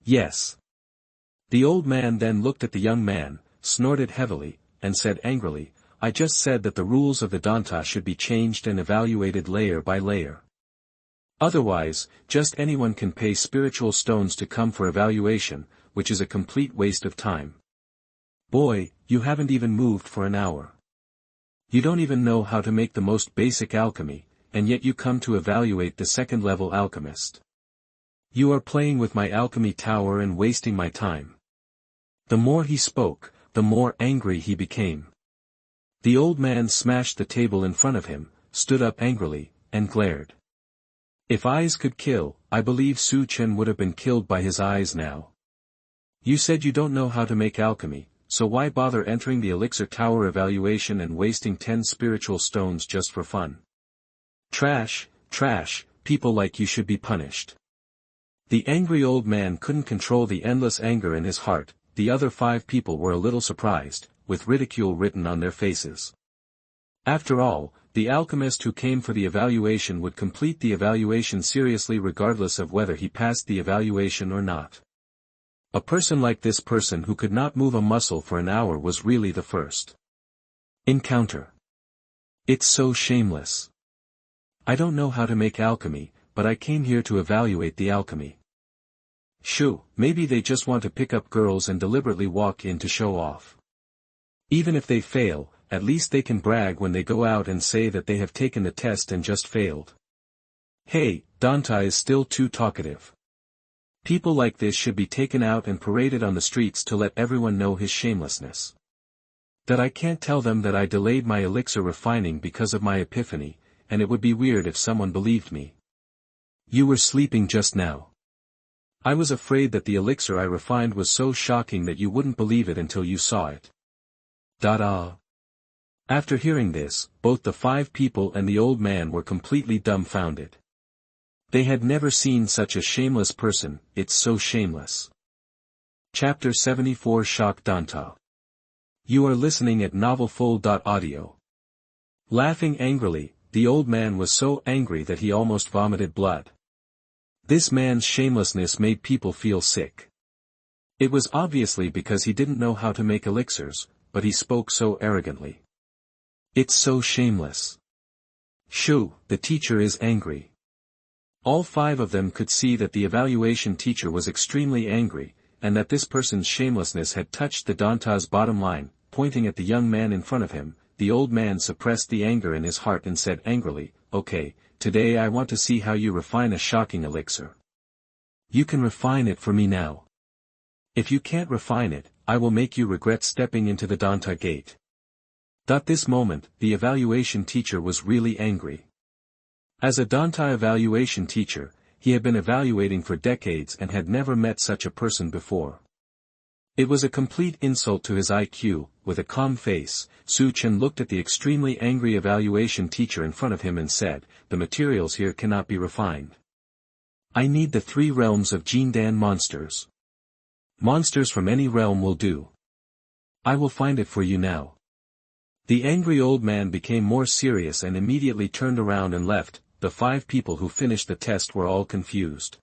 "Yes." The old man then looked at the young man, snorted heavily, and said angrily, "I just said that the rules of the Danta should be changed and evaluated layer by layer. Otherwise, just anyone can pay spiritual stones to come for evaluation, which is a complete waste of time. Boy, you haven't even moved for an hour. You don't even know how to make the most basic alchemy, and yet you come to evaluate the 2nd-level alchemist. You are playing with my alchemy tower and wasting my time." The more he spoke, the more angry he became. The old man smashed the table in front of him, stood up angrily, and glared. If eyes could kill, I believe Su Chen would have been killed by his eyes now. "You said you don't know how to make alchemy, so why bother entering the elixir tower evaluation and wasting 10 spiritual stones just for fun? Trash, trash, people like you should be punished." The angry old man couldn't control the endless anger in his heart. The other 5 people were a little surprised, with ridicule written on their faces. After all, the alchemist who came for the evaluation would complete the evaluation seriously regardless of whether he passed the evaluation or not. A person like this person who could not move a muscle for an hour was really the first encounter. It's so shameless. I don't know how to make alchemy, but I came here to evaluate the alchemy. Shoo, maybe they just want to pick up girls and deliberately walk in to show off. Even if they fail, at least they can brag when they go out and say that they have taken the test and just failed. Hey, Danta is still too talkative. People like this should be taken out and paraded on the streets to let everyone know his shamelessness. That I can't tell them that I delayed my elixir refining because of my epiphany, and it would be weird if someone believed me. You were sleeping just now. I was afraid that the elixir I refined was so shocking that you wouldn't believe it until you saw it. Da-da. After hearing this, both the 5 people and the old man were completely dumbfounded. They had never seen such a shameless person. It's so shameless. Chapter 74 Shock Danta. You are listening at MaleProtagonist. Laughing angrily, the old man was so angry that he almost vomited blood. This man's shamelessness made people feel sick. It was obviously because he didn't know how to make elixirs, but he spoke so arrogantly. It's so shameless. Shoo, the teacher is angry. All 5 of them could see that the evaluation teacher was extremely angry, and that this person's shamelessness had touched the Danta's bottom line. Pointing at the young man in front of him, the old man suppressed the anger in his heart and said angrily, "Okay, today I want to see how you refine a shocking elixir. You can refine it for me now. If you can't refine it, I will make you regret stepping into the Danta gate." At this moment, the evaluation teacher was really angry. As a Danta evaluation teacher, he had been evaluating for decades and had never met such a person before. It was a complete insult to his IQ. With a calm face, Su Chen looked at the extremely angry evaluation teacher in front of him and said, "The materials here cannot be refined. I need the 3 realms of Jindan monsters. Monsters from any realm will do. I will find it for you now." The angry old man became more serious and immediately turned around and left. The 5 people who finished the test were all confused.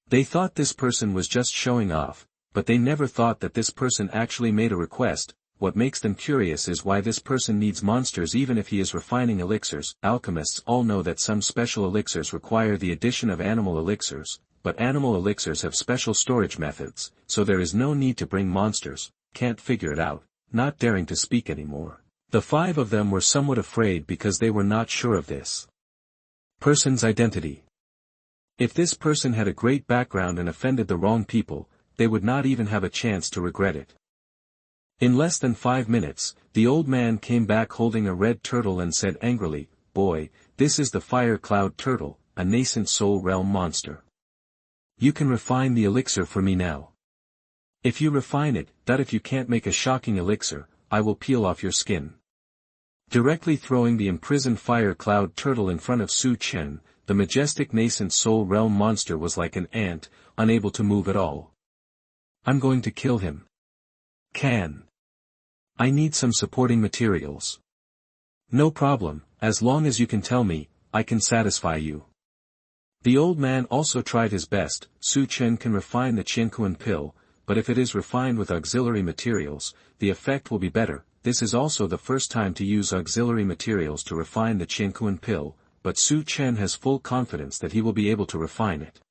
They thought this person was just showing off, but they never thought that this person actually made a request. What makes them curious is why this person needs monsters even if he is refining elixirs. Alchemists all know that some special elixirs require the addition of animal elixirs, but animal elixirs have special storage methods, so there is no need to bring monsters. Can't figure it out, not daring to speak anymore. The 5 of them were somewhat afraid because they were not sure of this person's identity. If this person had a great background and offended the wrong people, they would not even have a chance to regret it. In less than 5 minutes, the old man came back holding a red turtle and said angrily, "Boy, this is the fire cloud turtle, a nascent soul realm monster. You can refine the elixir for me now. If you refine it, that if you can't make a shocking elixir, I will peel off your skin." Directly throwing the imprisoned fire cloud turtle in front of Su Chen, the majestic nascent soul realm monster was like an ant, unable to move at all. "I'm going to kill him. I need some supporting materials." "No problem, as long as you can tell me, I can satisfy you." The old man also tried his best. Su Chen can refine the Qianquan pill, but if it is refined with auxiliary materials, the effect will be better. This is also the first time to use auxiliary materials to refine the Qianquan pill, but Su Chen has full confidence that he will be able to refine it.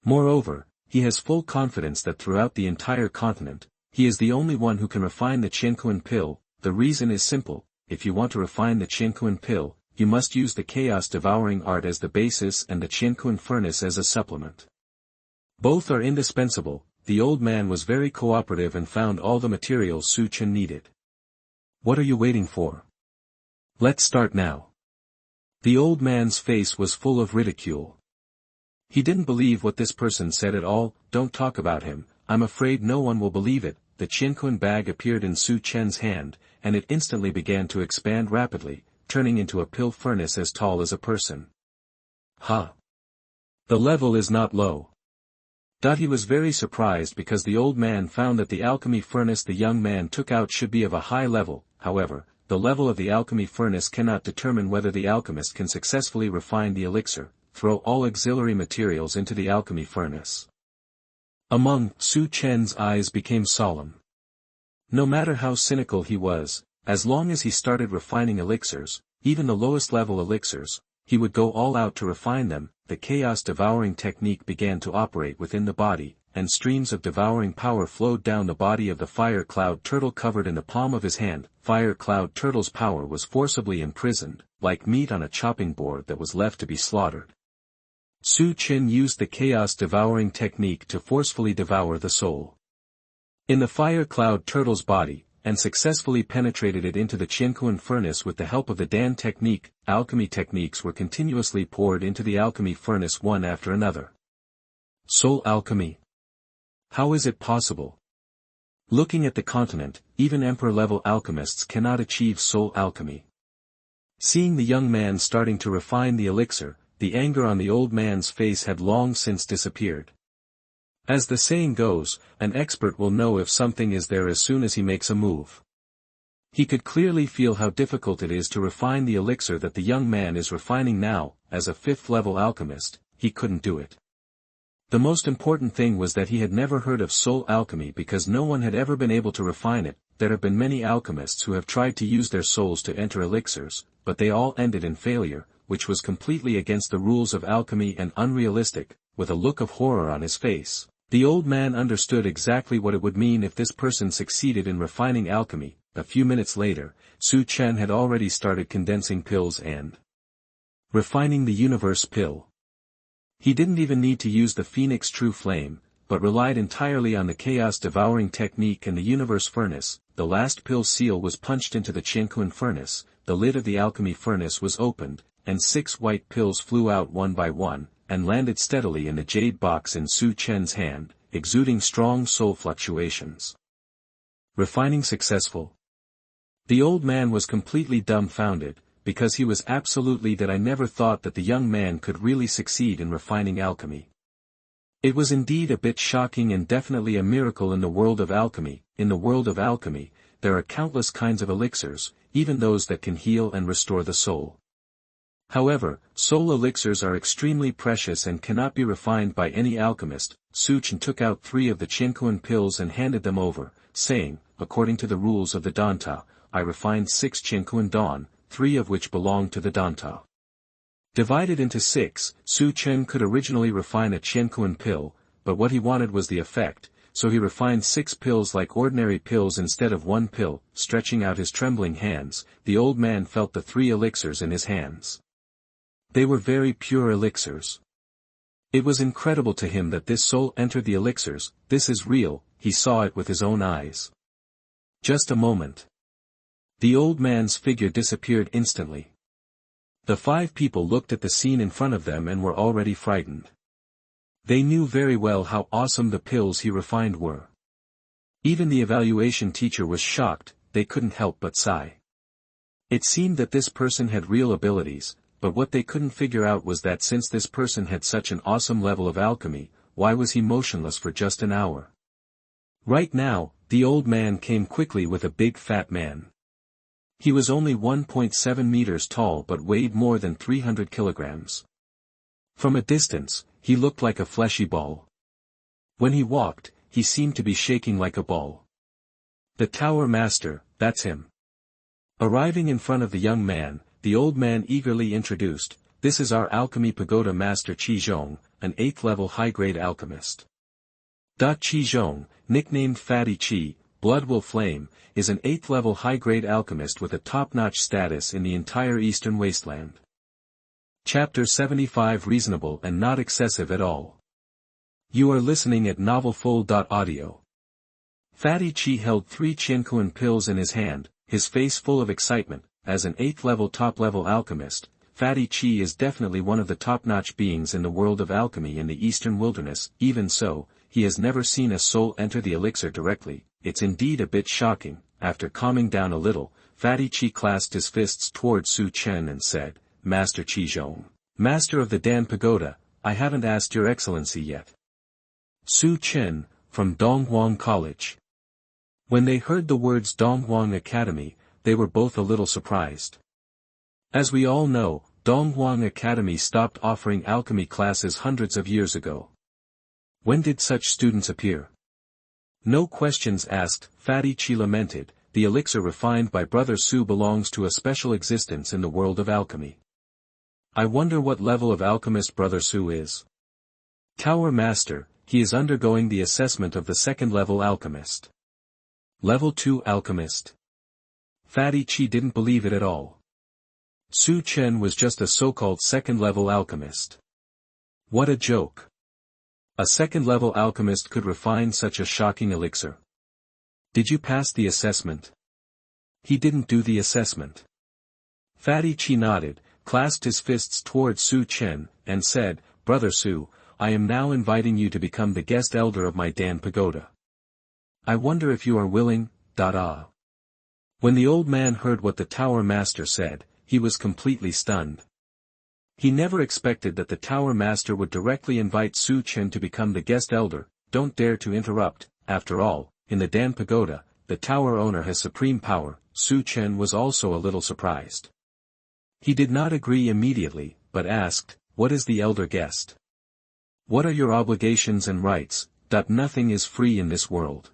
Moreover, he has full confidence that throughout the entire continent, he is the only one who can refine the Qianquan pill. The reason is simple: if you want to refine the Qianquan pill, you must use the Chaos Devouring art as the basis and the Qianquan furnace as a supplement. Both are indispensable. The old man was very cooperative and found all the materials Su Chen needed. "What are you waiting for? Let's start now." The old man's face was full of ridicule. He didn't believe what this person said at all. "Don't talk about him, I'm afraid no one will believe it." The Qianquan bag appeared in Su Chen's hand, and it instantly began to expand rapidly, turning into a pill furnace as tall as a person. "Ha! The level is not low." He was very surprised because the old man found that the alchemy furnace the young man took out should be of a high level. However, the level of the alchemy furnace cannot determine whether the alchemist can successfully refine the elixir. Throw all auxiliary materials into the alchemy furnace. Su Chen's eyes became solemn. No matter how cynical he was, as long as he started refining elixirs, even the lowest level elixirs, he would go all out to refine them. The Chaos Devouring technique began to operate within the body, and streams of devouring power flowed down the body of the Fire Cloud Turtle covered in the palm of his hand. Fire Cloud Turtle's power was forcibly imprisoned, like meat on a chopping board that was left to be slaughtered. Su Chen used the Chaos Devouring technique to forcefully devour the soul in the Fire Cloud Turtle's body, and successfully penetrated it into the Qianquan furnace with the help of the Dan technique. Alchemy techniques were continuously poured into the alchemy furnace one after another. Soul alchemy. How is it possible? Looking at the continent, even emperor-level alchemists cannot achieve soul alchemy. Seeing the young man starting to refine the elixir, the anger on the old man's face had long since disappeared. As the saying goes, an expert will know if something is there as soon as he makes a move. He could clearly feel how difficult it is to refine the elixir that the young man is refining now. As a fifth-level alchemist, he couldn't do it. The most important thing was that he had never heard of soul alchemy because no one had ever been able to refine it. There have been many alchemists who have tried to use their souls to enter elixirs, but they all ended in failure, which was completely against the rules of alchemy and unrealistic. With a look of horror on his face, the old man understood exactly what it would mean if this person succeeded in refining alchemy. A few minutes later, Su Chen had already started condensing pills and refining the universe pill. He didn't even need to use the Phoenix True Flame, but relied entirely on the Chaos Devouring technique and the universe furnace. The last pill seal was punched into the Qianquan furnace, the lid of the alchemy furnace was opened, and 6 white pills flew out one by one, and landed steadily in the jade box in Su Chen's hand, exuding strong soul fluctuations. Refining successful. The old man was completely dumbfounded, because he was absolutely that I never thought that the young man could really succeed in refining alchemy. It was indeed a bit shocking and definitely a miracle in the world of alchemy. In the world of alchemy, there are countless kinds of elixirs, even those that can heal and restore the soul. However, soul elixirs are extremely precious and cannot be refined by any alchemist. Su Chen took out 3 of the Qianquan pills and handed them over, saying, according to the rules of the Danta, I refined 6 Qianquan dawn, 3 of which belong to the Danta. Divided into 6, Su Chen could originally refine a Qianquan pill, but what he wanted was the effect, so he refined 6 pills like ordinary pills instead of 1 pill. Stretching out his trembling hands, the old man felt the 3 elixirs in his hands. They were very pure elixirs. It was incredible to him that this soul entered the elixirs. This is real, he saw it with his own eyes. Just a moment. The old man's figure disappeared instantly. The 5 people looked at the scene in front of them and were already frightened. They knew very well how awesome the pills he refined were. Even the evaluation teacher was shocked. They couldn't help but sigh. It seemed that this person had real abilities, but what they couldn't figure out was that since this person had such an awesome level of alchemy, why was he motionless for just an hour? Right now, the old man came quickly with a big fat man. He was only 1.7 meters tall but weighed more than 300 kilograms. From a distance, he looked like a fleshy ball. When he walked, he seemed to be shaking like a ball. The Tower Master, that's him. Arriving in front of the young man, the old man eagerly introduced, this is our alchemy pagoda master Qi Zhong, an 8th-level high-grade alchemist. Qi Zhong, nicknamed Fatty Qi, Blood Will Flame, is an 8th-level high-grade alchemist with a top-notch status in the entire Eastern Wasteland. Chapter 75 Reasonable and not excessive at all. You are listening at novelfull.audio. Fatty Qi held 3 Qianquan pills in his hand, his face full of excitement. As an 8th-level top-level alchemist, Fatty Qi is definitely one of the top-notch beings in the world of alchemy in the Eastern Wilderness. Even so, he has never seen a soul enter the elixir directly. It's indeed a bit shocking. After calming down a little, Fatty Qi clasped his fists toward Su Chen and said, Master Qi Zhong, Master of the Dan Pagoda, I haven't asked your excellency yet. Su Chen, from Donghuang College. When they heard the words Donghuang Academy, they were both a little surprised. As we all know, Donghuang Academy stopped offering alchemy classes hundreds of years ago. When did such students appear? No questions asked, Fatty Chi lamented. The elixir refined by Brother Su belongs to a special existence in the world of alchemy. I wonder what level of alchemist Brother Su is. Tower Master, he is undergoing the assessment of the second level alchemist. Level 2 alchemist. Fatty Chi didn't believe it at all. Su Chen was just a so-called second level alchemist. What a joke. A second level alchemist could refine such a shocking elixir. Did you pass the assessment? He didn't do the assessment. Fatty Chi nodded, clasped his fists towards Su Chen, and said, Brother Su, I am now inviting you to become the guest elder of my Dan Pagoda. I wonder if you are willing. When the old man heard what the Tower Master said, he was completely stunned. He never expected that the Tower Master would directly invite Su Chen to become the guest elder. Don't dare to interrupt. After all, in the Dan Pagoda, the tower owner has supreme power. Su Chen was also a little surprised. He did not agree immediately, but asked, what is the elder guest? What are your obligations and rights? Nothing is free in this world.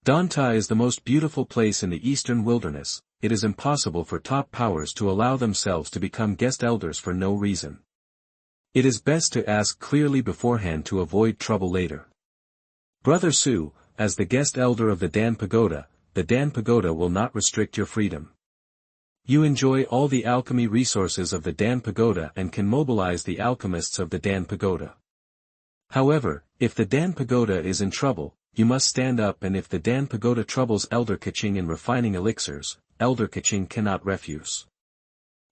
Danta is the most beautiful place in the eastern wilderness. It is impossible for top powers to allow themselves to become guest elders for no reason. It is best to ask clearly beforehand to avoid trouble later. Brother Su, as the guest elder of the Dan Pagoda will not restrict your freedom. You enjoy all the alchemy resources of the Dan Pagoda and can mobilize the alchemists of the Dan Pagoda. However, if the Dan Pagoda is in trouble, you must stand up, and if the Dan Pagoda troubles Elder Kaching in refining elixirs, Elder Kaching cannot refuse.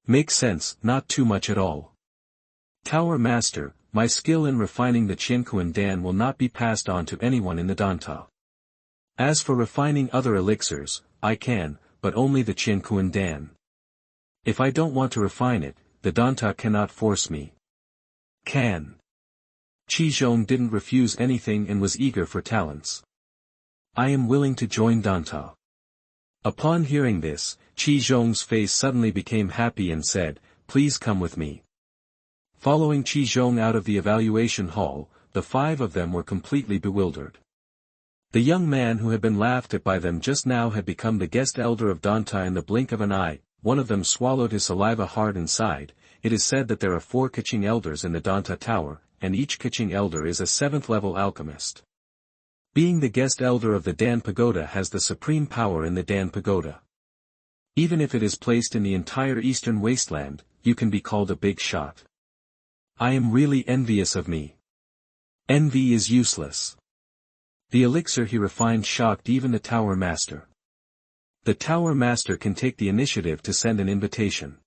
Makes sense, not too much at all. Tower Master, my skill in refining the Qiankuan Dan will not be passed on to anyone in the Danta. As for refining other elixirs, I can, but only the Qiankuan Dan. If I don't want to refine it, the Danta cannot force me. Can. Qi Zhong didn't refuse anything and was eager for talents. I am willing to join Danta. Upon hearing this, Qi Zhong's face suddenly became happy and said, please come with me. Following Qi Zhong out of the evaluation hall, the five of them were completely bewildered. The young man who had been laughed at by them just now had become the guest elder of Danta in the blink of an eye. One of them swallowed his saliva hard and sighed. It is said that there are 4 Kaching elders in the Danta Tower, and each Kaching elder is a 7th level alchemist. Being the guest elder of the Dan Pagoda has the supreme power in the Dan Pagoda. Even if it is placed in the entire eastern wasteland, you can be called a big shot. I am really envious of me. Envy is useless. The elixir he refined shocked even the Tower Master. The Tower Master can take the initiative to send an invitation.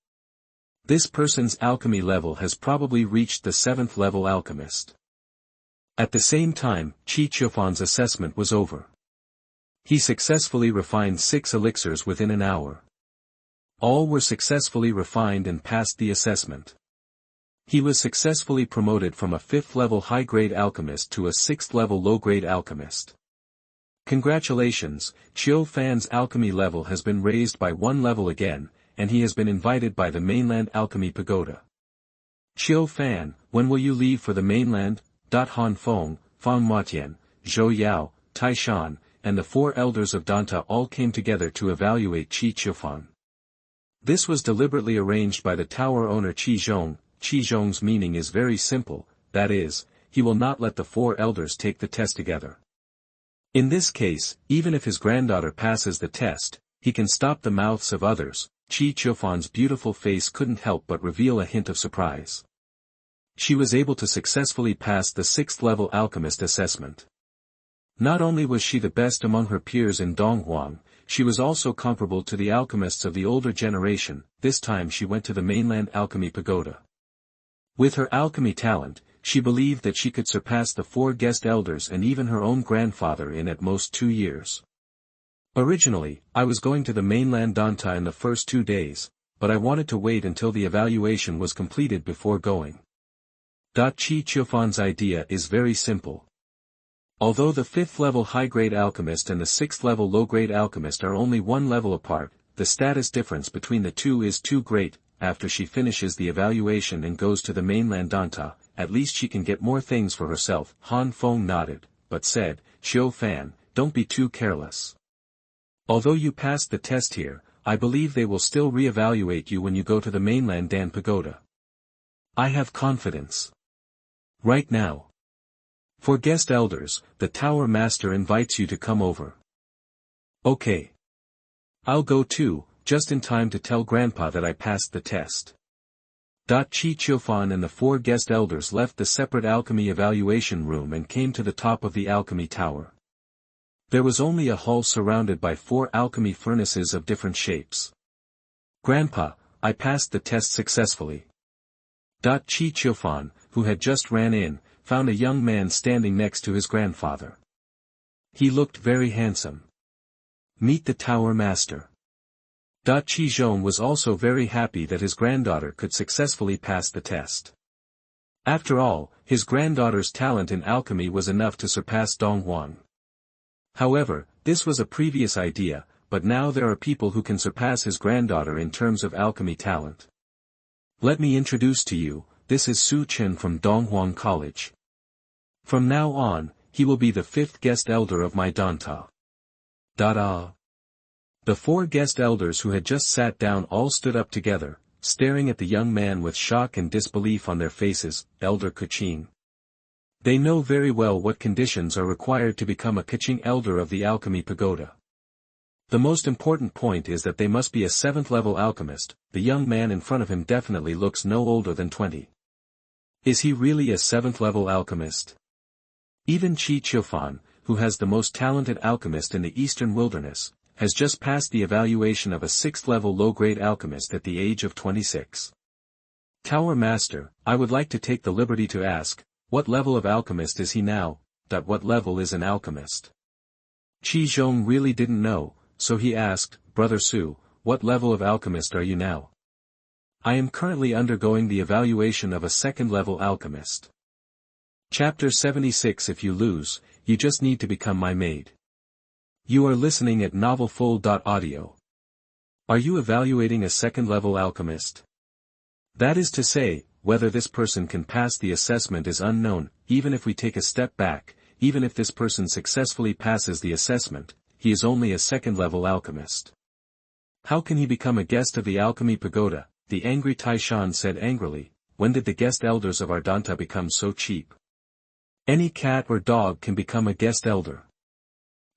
This person's alchemy level has probably reached the 7th level alchemist. At the same time, Qi Chufan's assessment was over. He successfully refined 6 elixirs within an hour. All were successfully refined and passed the assessment. He was successfully promoted from a 5th level high-grade alchemist to a 6th level low-grade alchemist. Congratulations, Qiu Fan's alchemy level has been raised by 1 level again, and he has been invited by the mainland alchemy pagoda. Qiu Fan, when will you leave for the mainland? Han Feng, Fang Matian, Zhou Yao, Tai Shan, and the 4 elders of Danta all came together to evaluate Qi Chuefan. This was deliberately arranged by the tower owner Qi Zhong. Qi Zhong's meaning is very simple, that is, he will not let the 4 elders take the test together. In this case, even if his granddaughter passes the test, he can stop the mouths of others. Qi Chuefan's beautiful face couldn't help but reveal a hint of surprise. She was able to successfully pass the 6th level alchemist assessment. Not only was she the best among her peers in Donghuang, she was also comparable to the alchemists of the older generation. This time she went to the mainland alchemy pagoda. With her alchemy talent, she believed that she could surpass the 4 guest elders and even her own grandfather in at most 2 years. Originally, I was going to the mainland Danta in the first 2 days, but I wanted to wait until the evaluation was completed before going. Qi Chuefan's idea is very simple. Although the 5th level high-grade alchemist and the 6th level low-grade alchemist are only 1 level apart, the status difference between the two is too great. After she finishes the evaluation and goes to the mainland Danta, at least she can get more things for herself. Han Feng nodded, but said, Xiu Fan, don't be too careless. Although you passed the test here, I believe they will still re-evaluate you when you go to the mainland Dan Pagoda. I have confidence. Right now. For guest elders, the Tower Master invites you to come over. Okay. I'll go too, just in time to tell Grandpa that I passed the test. Chi Chiufan and the 4 guest elders left the separate alchemy evaluation room and came to the top of the alchemy tower. There was only a hall surrounded by 4 alchemy furnaces of different shapes. Grandpa, I passed the test successfully. Chi Chiufan, who had just ran in, found a young man standing next to his grandfather. He looked very handsome. Meet the Tower Master. Chi Zhong was also very happy that his granddaughter could successfully pass the test. After all, his granddaughter's talent in alchemy was enough to surpass Dong Huang. However, this was a previous idea, but now there are people who can surpass his granddaughter in terms of alchemy talent. Let me introduce to you, this is Su Chen from Donghuang College. From now on, he will be the 5th guest elder of my Danta. Da-da. The 4 guest elders who had just sat down all stood up together, staring at the young man with shock and disbelief on their faces. Elder Kaching. They know very well what conditions are required to become a Kaching elder of the Alchemy Pagoda. The most important point is that they must be a 7th level alchemist. The young man in front of him definitely looks no older than 20. Is he really a 7th level alchemist? Even Chi Chiufan, who has the most talented alchemist in the Eastern Wilderness, has just passed the evaluation of a 6th level low-grade alchemist at the age of 26. Tower Master, I would like to take the liberty to ask, what level of alchemist is he now? What level is an alchemist? Qi Zhong really didn't know, so he asked, Brother Su, what level of alchemist are you now? I am currently undergoing the evaluation of a 2nd level alchemist. Chapter 76. If you lose, you just need to become my maid. You are listening at novelfull.audio. Are you evaluating a 2nd level alchemist? That is to say, whether this person can pass the assessment is unknown. Even if we take a step back, even if this person successfully passes the assessment, he is only a 2nd level alchemist. How can he become a guest of the Alchemy Pagoda? The angry Taishan said angrily, when did the guest elders of our Danta become so cheap? Any cat or dog can become a guest elder.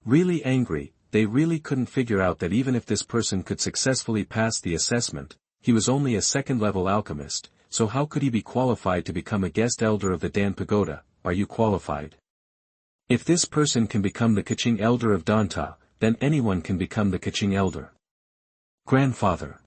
Really angry, they really couldn't figure out that even if this person could successfully pass the assessment, he was only a 2nd level alchemist, so how could he be qualified to become a guest elder of the Dan Pagoda? Are you qualified? If this person can become the Kaching elder of Danta, then anyone can become the Kaching elder. Grandfather.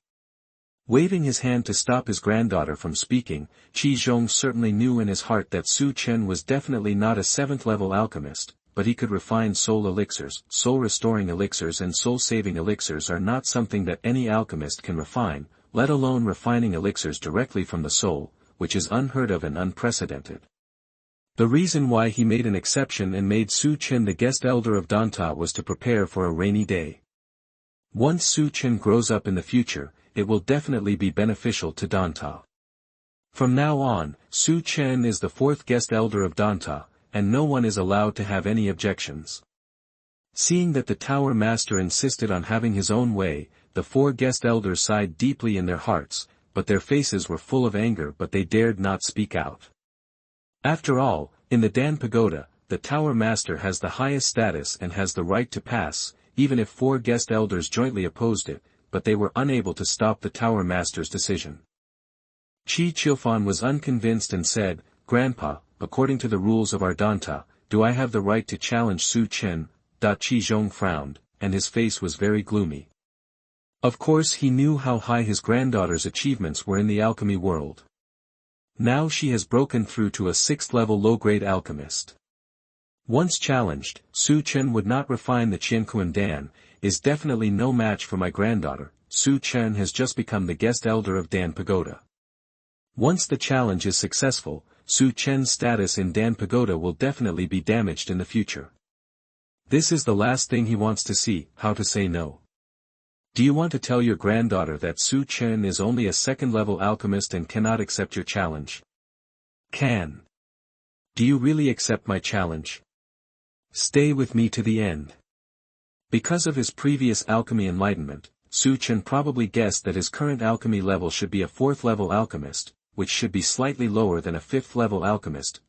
Waving his hand to stop his granddaughter from speaking, Qi Zhong certainly knew in his heart that Su Chen was definitely not a 7th level alchemist, but he could refine soul elixirs. Soul-restoring elixirs and soul-saving elixirs are not something that any alchemist can refine, let alone refining elixirs directly from the soul, which is unheard of and unprecedented. The reason why he made an exception and made Su Chen the guest elder of Danta was to prepare for a rainy day. Once Su Chen grows up in the future, it will definitely be beneficial to Danta. From now on, Su Chen is the 4th guest elder of Danta, and no one is allowed to have any objections. Seeing that the Tower Master insisted on having his own way, the 4 guest elders sighed deeply in their hearts, but their faces were full of anger, but they dared not speak out. After all, in the Dan Pagoda, the Tower Master has the highest status and has the right to pass, even if 4 guest elders jointly opposed it, but they were unable to stop the Tower Master's decision. Qi Chiufan was unconvinced and said, Grandpa, according to the rules of our Danta, do I have the right to challenge Su Chen? Qi Zhong frowned, and his face was very gloomy. Of course he knew how high his granddaughter's achievements were in the alchemy world. Now she has broken through to a 6th level low-grade alchemist. Once challenged, Su Chen would not refine the Qiankuan Dan, is definitely no match for my granddaughter. Su Chen has just become the guest elder of Dan Pagoda. Once the challenge is successful, Su Chen's status in Dan Pagoda will definitely be damaged in the future. This is the last thing he wants to see, how to say no. Do you want to tell your granddaughter that Su Chen is only a 2nd level alchemist and cannot accept your challenge? Can. Do you really accept my challenge? Stay with me to the end. Because of his previous alchemy enlightenment, Su Chen probably guessed that his current alchemy level should be a 4th level alchemist, which should be slightly lower than a 5th level alchemist,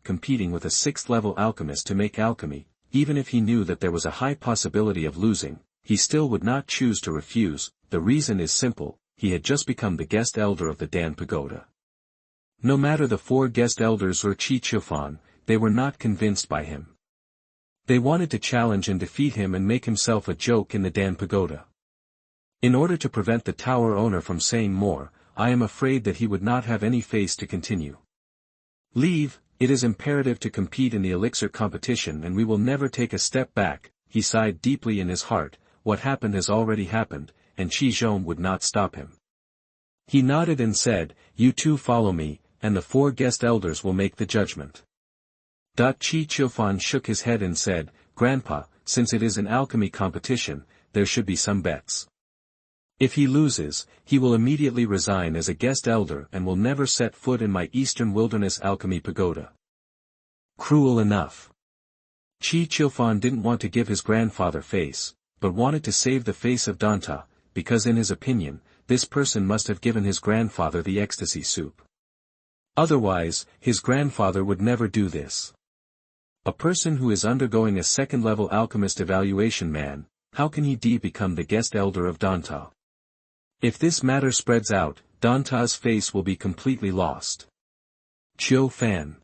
competing with a 6th level alchemist to make alchemy. Even if he knew that there was a high possibility of losing, he still would not choose to refuse. The reason is simple, he had just become the guest elder of the Dan Pagoda. No matter the 4 guest elders or Chi Chufan, they were not convinced by him. They wanted to challenge and defeat him and make himself a joke in the Dan Pagoda. In order to prevent the tower owner from saying more, I am afraid that he would not have any face to continue. Leave, it is imperative to compete in the elixir competition and we will never take a step back. He sighed deeply in his heart. What happened has already happened, and Qi Zhong would not stop him. He nodded and said, you two follow me, and the 4 guest elders will make the judgment. Qi Chufan shook his head and said, Grandpa, since it is an alchemy competition, there should be some bets. If he loses, he will immediately resign as a guest elder and will never set foot in my Eastern Wilderness Alchemy Pagoda. Cruel enough. Qi Chufan didn't want to give his grandfather face, but wanted to save the face of Danta, because in his opinion, this person must have given his grandfather the ecstasy soup. Otherwise, his grandfather would never do this. A person who is undergoing a 2nd-level alchemist evaluation man, how can he become the guest elder of Danta? If this matter spreads out, Danta's face will be completely lost. Chiu Fan.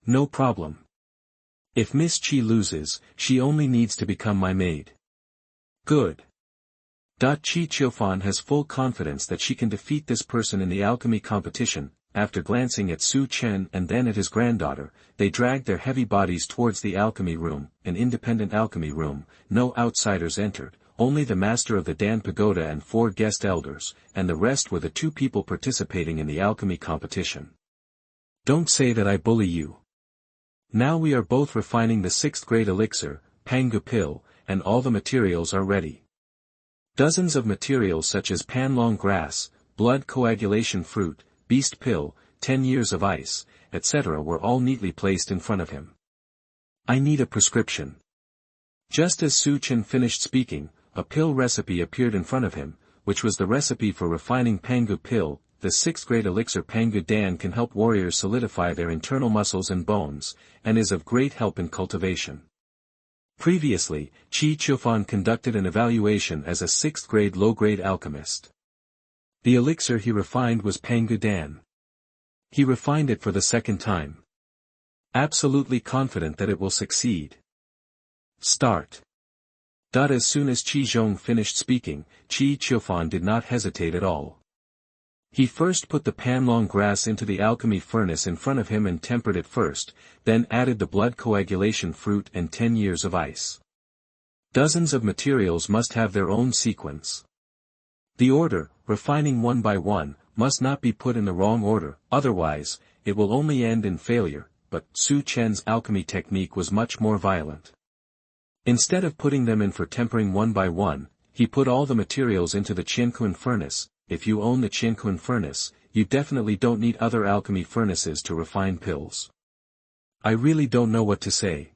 No problem. If Miss Chi loses, she only needs to become my maid. Good. Qi Chufan has full confidence that she can defeat this person in the alchemy competition. After glancing at Su Chen and then at his granddaughter, they dragged their heavy bodies towards the alchemy room, an independent alchemy room. No outsiders entered, only the master of the Dan Pagoda and 4 guest elders, and the rest were the 2 people participating in the alchemy competition. Don't say that I bully you. Now we are both refining the 6th grade elixir, Pangu pill, and all the materials are ready. Dozens of materials such as panlong grass, blood coagulation fruit, beast pill, 10 years of ice, etc. were all neatly placed in front of him. I need a prescription. Just as Su Chen finished speaking, a pill recipe appeared in front of him, which was the recipe for refining Pangu pill. The 6th grade elixir Pangu Dan can help warriors solidify their internal muscles and bones, and is of great help in cultivation. Previously, Qi Chufan conducted an evaluation as a 6th grade low-grade alchemist. The elixir he refined was Pangu Dan. He refined it for the 2nd time. Absolutely confident that it will succeed. Start. As soon as Qi Zhong finished speaking, Qi Chufan did not hesitate at all. He first put the panlong grass into the alchemy furnace in front of him and tempered it first, then added the blood coagulation fruit and 10 years of ice. Dozens of materials must have their own sequence. The order, refining one by one, must not be put in the wrong order, otherwise, it will only end in failure. But Su Chen's alchemy technique was much more violent. Instead of putting them in for tempering one by one, he put all the materials into the Qianquan furnace. If you own the Qianquan furnace, you definitely don't need other alchemy furnaces to refine pills. I really don't know what to say.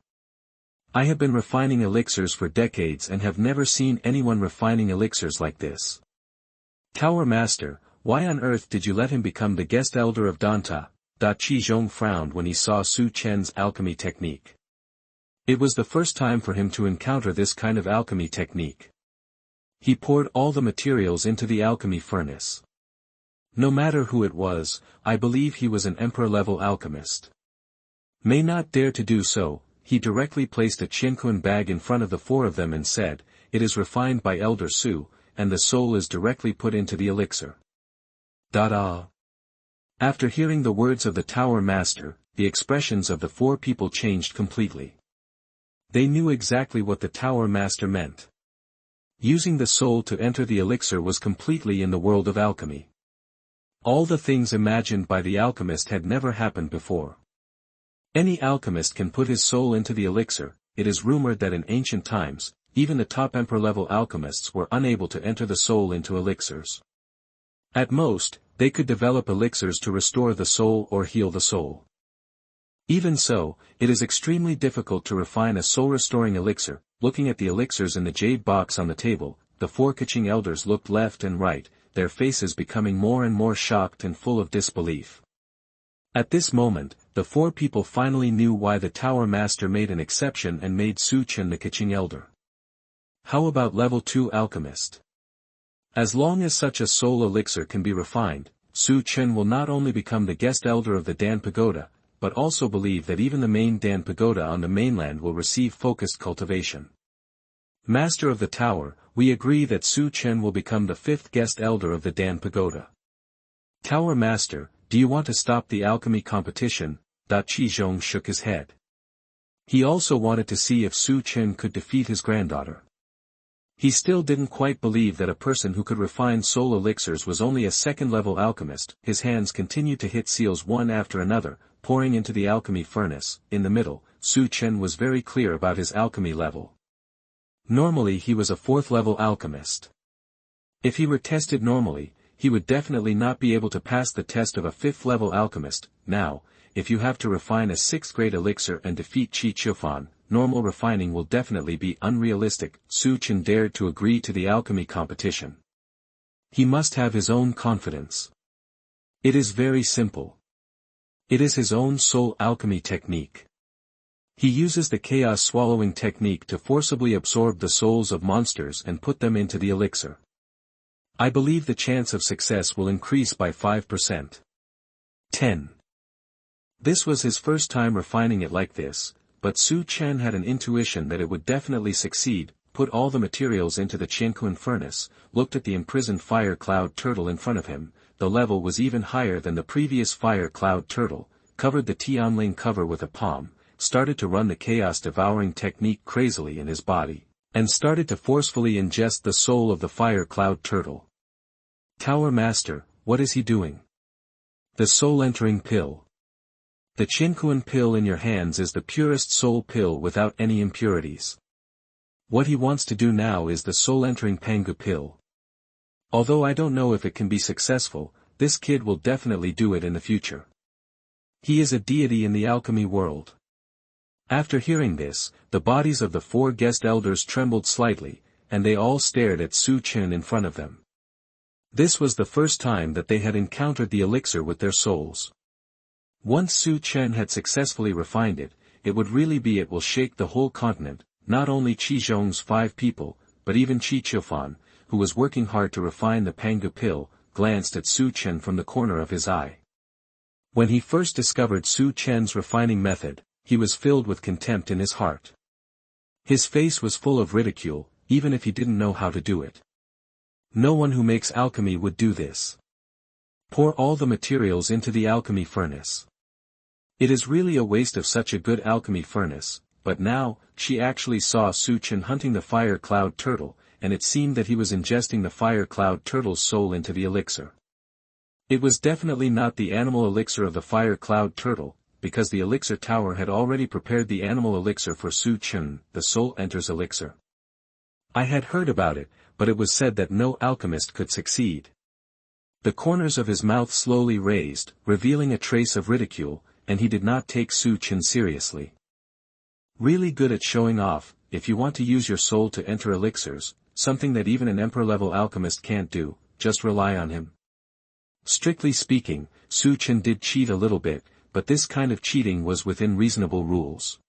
I have been refining elixirs for decades and have never seen anyone refining elixirs like this. Tower Master, why on earth did you let him become the guest elder of Danta? Qi Zhong frowned when he saw Su Chen's alchemy technique. It was the first time for him to encounter this kind of alchemy technique. He poured all the materials into the alchemy furnace. No matter who it was, I believe he was an emperor-level alchemist. May not dare to do so, he directly placed a Qianquan bag in front of the 4 of them and said, it is refined by Elder Su, and the soul is directly put into the elixir. After hearing the words of the Tower Master, the expressions of the 4 people changed completely. They knew exactly what the Tower Master meant. Using the soul to enter the elixir was completely in the world of alchemy. All the things imagined by the alchemist had never happened before. Any alchemist can put his soul into the elixir. It is rumored that in ancient times, even the top emperor-level alchemists were unable to enter the soul into elixirs. At most, they could develop elixirs to restore the soul or heal the soul. Even so, it is extremely difficult to refine a soul-restoring elixir. Looking at the elixirs in the jade box on the table, the four Kaching elders looked left and right, their faces becoming more and more shocked and full of disbelief. At this moment, the four people finally knew why the Tower Master made an exception and made Su Chen the Kaching elder. How about level 2 alchemist? As long as such a soul elixir can be refined, Su Chen will not only become the guest elder of the Dan Pagoda, but also believe that even the main Dan Pagoda on the mainland will receive focused cultivation. Master of the Tower, we agree that Su Chen will become the 5th guest elder of the Dan Pagoda. Tower Master, do you want to stop the alchemy competition? Qizhong shook his head. He also wanted to see if Su Chen could defeat his granddaughter. He still didn't quite believe that a person who could refine soul elixirs was only a second-level alchemist. His hands continued to hit seals one after another, pouring into the alchemy furnace. In the middle, Su Chen was very clear about his alchemy level. Normally he was a 4th-level alchemist. If he were tested normally, he would definitely not be able to pass the test of a 5th-level alchemist. Now, if you have to refine a 6th-grade elixir and defeat Qi Chufan, normal refining will definitely be unrealistic. Su Chen dared to agree to the alchemy competition. He must have his own confidence. It is very simple. It is his own soul alchemy technique. He uses the chaos swallowing technique to forcibly absorb the souls of monsters and put them into the elixir. I believe the chance of success will increase by 5%. 10. This was his first time refining it like this, but Su Chen had an intuition that it would definitely succeed. Put all the materials into the Qianquan furnace, looked at the imprisoned fire cloud turtle in front of him. The level was even higher than the previous fire cloud turtle, covered the Tianling cover with a palm, started to run the chaos devouring technique crazily in his body, and started to forcefully ingest the soul of the fire cloud turtle. Tower Master, what is he doing? The soul-entering pill. The Qianquan pill in your hands is the purest soul pill without any impurities. What he wants to do now is the soul-entering Pangu pill. Although I don't know if it can be successful, this kid will definitely do it in the future. He is a deity in the alchemy world. After hearing this, the bodies of the 4 guest elders trembled slightly, and they all stared at Su Chen in front of them. This was the first time that they had encountered the elixir with their souls. Once Su Chen had successfully refined it, it would really be it will shake the whole continent, not only Qizhong's 5 people, but even Qi Chufan, who was working hard to refine the Pangu pill, glanced at Su Chen from the corner of his eye. When he first discovered Su Chen's refining method, he was filled with contempt in his heart. His face was full of ridicule, even if he didn't know how to do it. No one who makes alchemy would do this. Pour all the materials into the alchemy furnace. It is really a waste of such a good alchemy furnace, but now, she actually saw Su Chen hunting the fire cloud turtle, and it seemed that he was ingesting the fire cloud turtle's soul into the elixir. It was definitely not the animal elixir of the fire cloud turtle, because the elixir tower had already prepared the animal elixir for Su Chen, the soul enters elixir. I had heard about it, but it was said that no alchemist could succeed. The corners of his mouth slowly raised, revealing a trace of ridicule, and he did not take Su Chen seriously. Really good at showing off. If you want to use your soul to enter elixirs, something that even an emperor-level alchemist can't do, just rely on him. Strictly speaking, Su Chen did cheat a little bit, but this kind of cheating was within reasonable rules.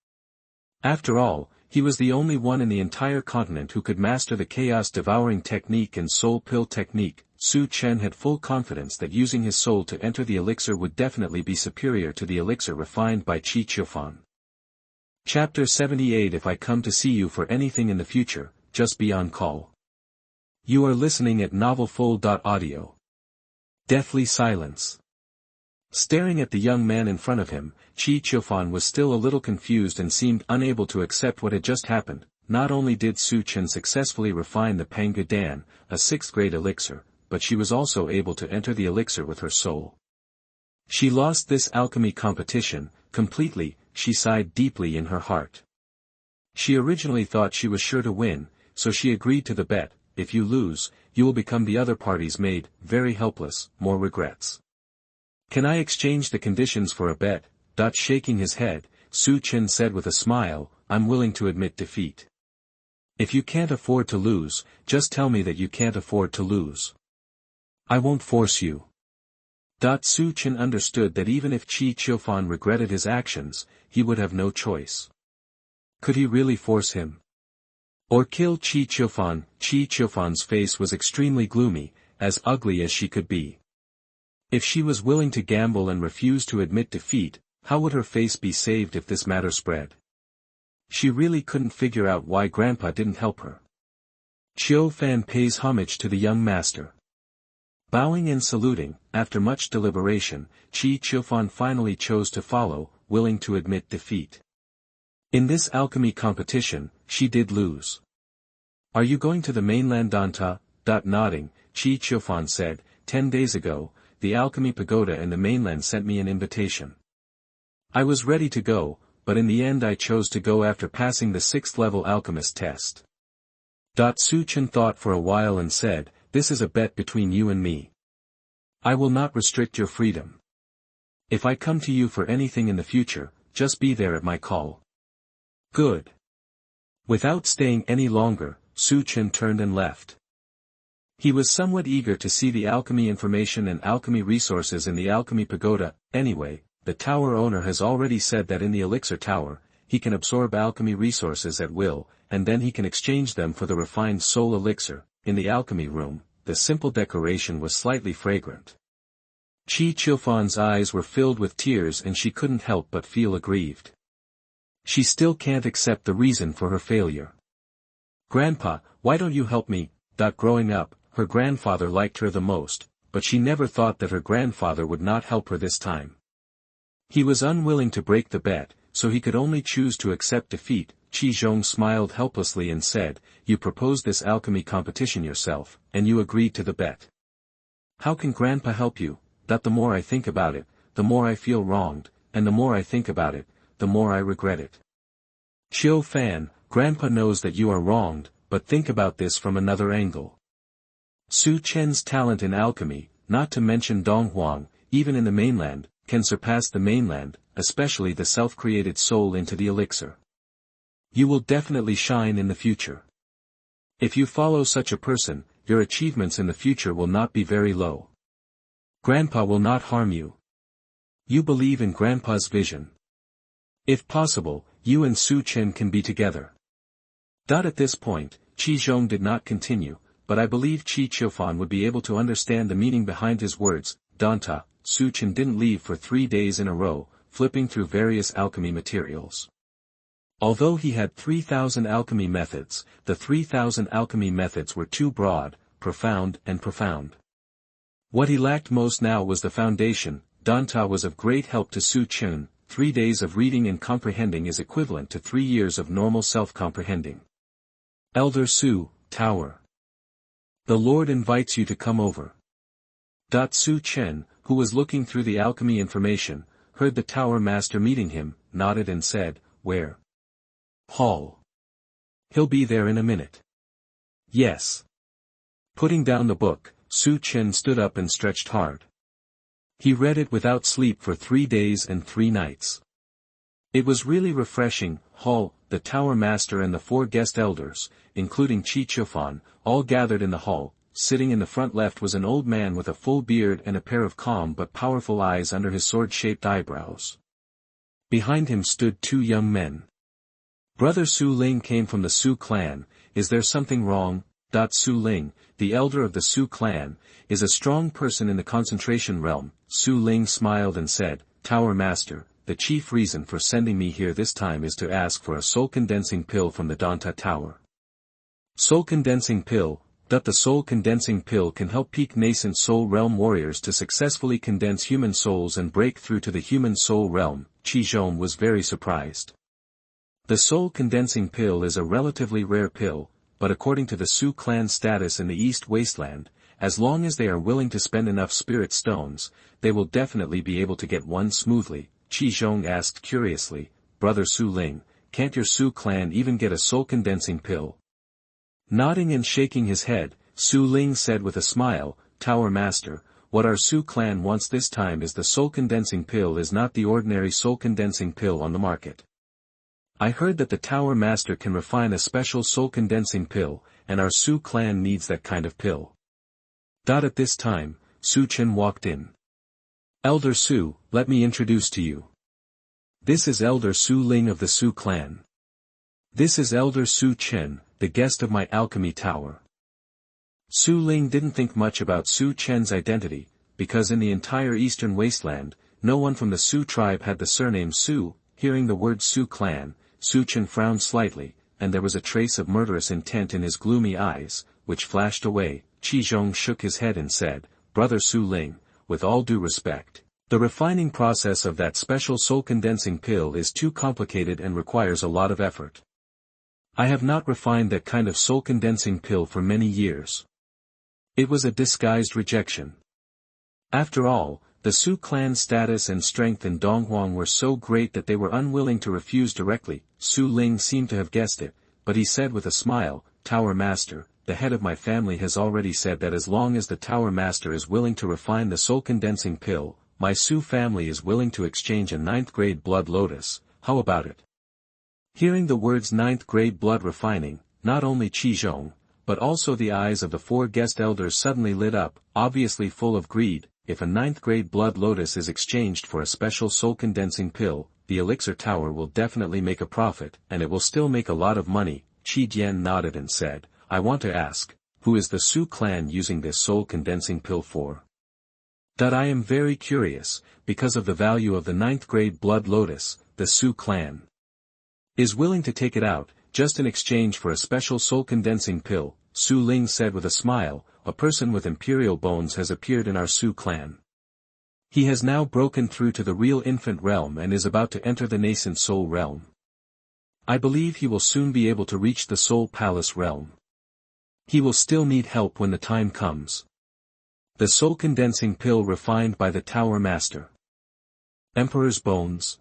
After all, he was the only one in the entire continent who could master the chaos devouring technique and soul pill technique. Su Chen had full confidence that using his soul to enter the elixir would definitely be superior to the elixir refined by Qi Chufan. Chapter 78. If I come to see you for anything in the future, just be on call. You are listening at novelfull.audio. Deathly silence. Staring at the young man in front of him, Qi Chufan was still a little confused and seemed unable to accept what had just happened. Not only did Su Chen successfully refine the Pangu Dan, a 6th-grade elixir, but she was also able to enter the elixir with her soul. She lost this alchemy competition, completely. She sighed deeply in her heart. She originally thought she was sure to win, so she agreed to the bet. If you lose, you will become the other party's maid, very helpless, more regrets. Can I exchange the conditions for a bet? Shaking his head, Su Chen said with a smile, I'm willing to admit defeat. If you can't afford to lose, just tell me that you can't afford to lose. I won't force you. Su Chen understood that even if Qi Qiufan regretted his actions, he would have no choice. Could he really force him? Or kill Qi Qiufan? Qi Qiufan's face was extremely gloomy, as ugly as she could be. If she was willing to gamble and refuse to admit defeat, how would her face be saved if this matter spread? She really couldn't figure out why Grandpa didn't help her. Qiu Fan pays homage to the young master. Bowing and saluting, after much deliberation, Qi Qiufan finally chose to follow, willing to admit defeat. In this alchemy competition, she did lose. Are you going to the mainland Danta? Nodding, Qi Qiufan said, 10 days ago, the alchemy pagoda in the mainland sent me an invitation. I was ready to go, but in the end I chose to go after passing the 6th level alchemist test. Su Chen thought for a while and said, this is a bet between you and me. I will not restrict your freedom. If I come to you for anything in the future, just be there at my call. Good. Without staying any longer, Su Chen turned and left. He was somewhat eager to see the alchemy information and alchemy resources in the alchemy pagoda. Anyway, the tower owner has already said that in the elixir tower, he can absorb alchemy resources at will, and then he can exchange them for the refined soul elixir. In the alchemy room, the simple decoration was slightly fragrant. Qi Qiufan's eyes were filled with tears and she couldn't help but feel aggrieved. She still can't accept the reason for her failure. Grandpa, why don't you help me? Growing up, her grandfather liked her the most, but she never thought that her grandfather would not help her this time. He was unwilling to break the bet, so he could only choose to accept defeat. Qi Zhong smiled helplessly and said, you proposed this alchemy competition yourself, and you agreed to the bet. How can Grandpa help you? The more I think about it, the more I feel wronged, and the more I think about it, the more I regret it. Qiu Fan, Grandpa knows that you are wronged, but think about this from another angle. Su Chen's talent in alchemy, not to mention Dong Huang, even in the mainland, can surpass the mainland, especially the self-created soul into the elixir. You will definitely shine in the future. If you follow such a person, your achievements in the future will not be very low. Grandpa will not harm you. You believe in Grandpa's vision. If possible, you and Su Chen can be together. At this point, Qi Zhong did not continue, but I believe Qi Qiufan would be able to understand the meaning behind his words. Danta, Su Chen didn't leave for 3 days in a row, flipping through various alchemy materials. Although he had 3,000 alchemy methods, the 3,000 alchemy methods were too broad, profound. What he lacked most now was the foundation. Danta was of great help to Su Chen. 3 days of reading and comprehending is equivalent to 3 years of normal self-comprehending. Elder Su, Tower. The Lord invites you to come over. Su Chen, who was looking through the alchemy information, heard the tower master meeting him, nodded and said, where? Hall. He'll be there in a minute. Yes. Putting down the book, Su Chen stood up and stretched hard. He read it without sleep for 3 days and 3 nights. It was really refreshing. Hall, the tower master and the 4 guest elders, including Qi Qiufan, all gathered in the hall. Sitting in the front left was an old man with a full beard and a pair of calm but powerful eyes under his sword-shaped eyebrows. Behind him stood 2 young men. Brother Su Ling came from the Su clan. Is there something wrong? Su Ling, the elder of the Su clan, is a strong person in the concentration realm. Su Ling smiled and said, Tower Master, the chief reason for sending me here this time is to ask for a soul-condensing pill from the Danta Tower. Soul-condensing pill. The soul-condensing pill can help peak nascent soul realm warriors to successfully condense human souls and break through to the human soul realm. Qi Zhong was very surprised. The soul-condensing pill is a relatively rare pill, but according to the Su clan status in the East Wasteland, as long as they are willing to spend enough spirit stones, they will definitely be able to get one smoothly. Qi Zhong asked curiously, Brother Su Ling, can't your Su clan even get a soul-condensing pill? Nodding and shaking his head, Su Ling said with a smile, Tower Master, what our Su clan wants this time is the soul condensing pill is not the ordinary soul condensing pill on the market. I heard that the Tower Master can refine a special soul condensing pill, and our Su clan needs that kind of pill. At this time, Su Chen walked in. Elder Su, let me introduce to you. This is Elder Su Ling of the Su clan. This is Elder Su Chen, the guest of my alchemy tower. Su Ling didn't think much about Su Chen's identity, because in the entire eastern wasteland, no one from the Su tribe had the surname Su. Hearing the word Su clan, Su Chen frowned slightly, and there was a trace of murderous intent in his gloomy eyes, which flashed away. Qizhong shook his head and said, Brother Su Ling, with all due respect, the refining process of that special soul-condensing pill is too complicated and requires a lot of effort. I have not refined that kind of soul-condensing pill for many years. It was a disguised rejection. After all, the Su clan's status and strength in Donghuang were so great that they were unwilling to refuse directly. Su Ling seemed to have guessed it, but he said with a smile, Tower Master, the head of my family has already said that as long as the Tower Master is willing to refine the soul-condensing pill, my Su family is willing to exchange a 9th-grade blood lotus. How about it? Hearing the words 9th-grade blood refining, not only Qizhong, but also the eyes of the 4 guest elders suddenly lit up, obviously full of greed. If a 9th-grade blood lotus is exchanged for a special soul-condensing pill, the elixir tower will definitely make a profit, and it will still make a lot of money. Qi Dian nodded and said, I want to ask, who is the Su clan using this soul-condensing pill for? I am very curious, because of the value of the 9th-grade blood lotus, the Su clan is willing to take it out, just in exchange for a special soul-condensing pill. Su Ling said with a smile, a person with imperial bones has appeared in our Su clan. He has now broken through to the real infant realm and is about to enter the nascent soul realm. I believe he will soon be able to reach the soul palace realm. He will still need help when the time comes. The soul-condensing pill refined by the Tower Master. Emperor's bones.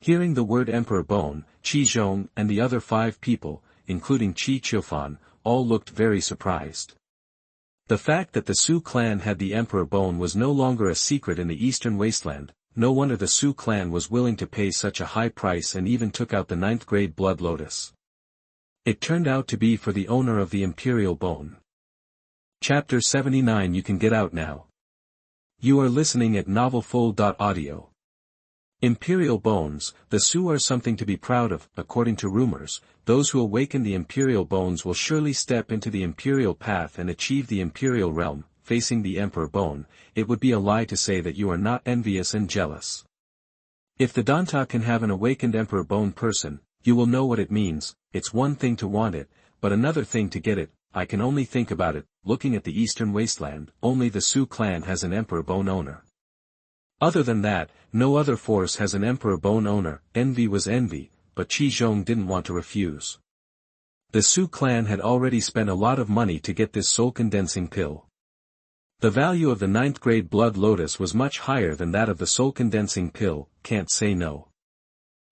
Hearing the word Emperor Bone, Qizhong and the other 5 people, including Qi Qiufan, all looked very surprised. The fact that the Su clan had the Emperor Bone was no longer a secret in the eastern wasteland. No wonder the Su clan was willing to pay such a high price and even took out the 9th-grade blood lotus. It turned out to be for the owner of the Imperial Bone. Chapter 79. You can get out now. You are listening at novelfull.audio. Imperial Bones, the Su are something to be proud of. According to rumors, those who awaken the Imperial Bones will surely step into the Imperial path and achieve the Imperial realm. Facing the Emperor Bone, it would be a lie to say that you are not envious and jealous. If the Danta can have an awakened Emperor Bone person, you will know what it means. It's one thing to want it, but another thing to get it. I can only think about it. Looking at the eastern wasteland, only the Su clan has an Emperor Bone owner. Other than that, no other force has an Emperor Bone owner. Envy was envy, but Qizhong didn't want to refuse. The Su clan had already spent a lot of money to get this soul-condensing pill. The value of the 9th-grade blood lotus was much higher than that of the soul-condensing pill. Can't say no.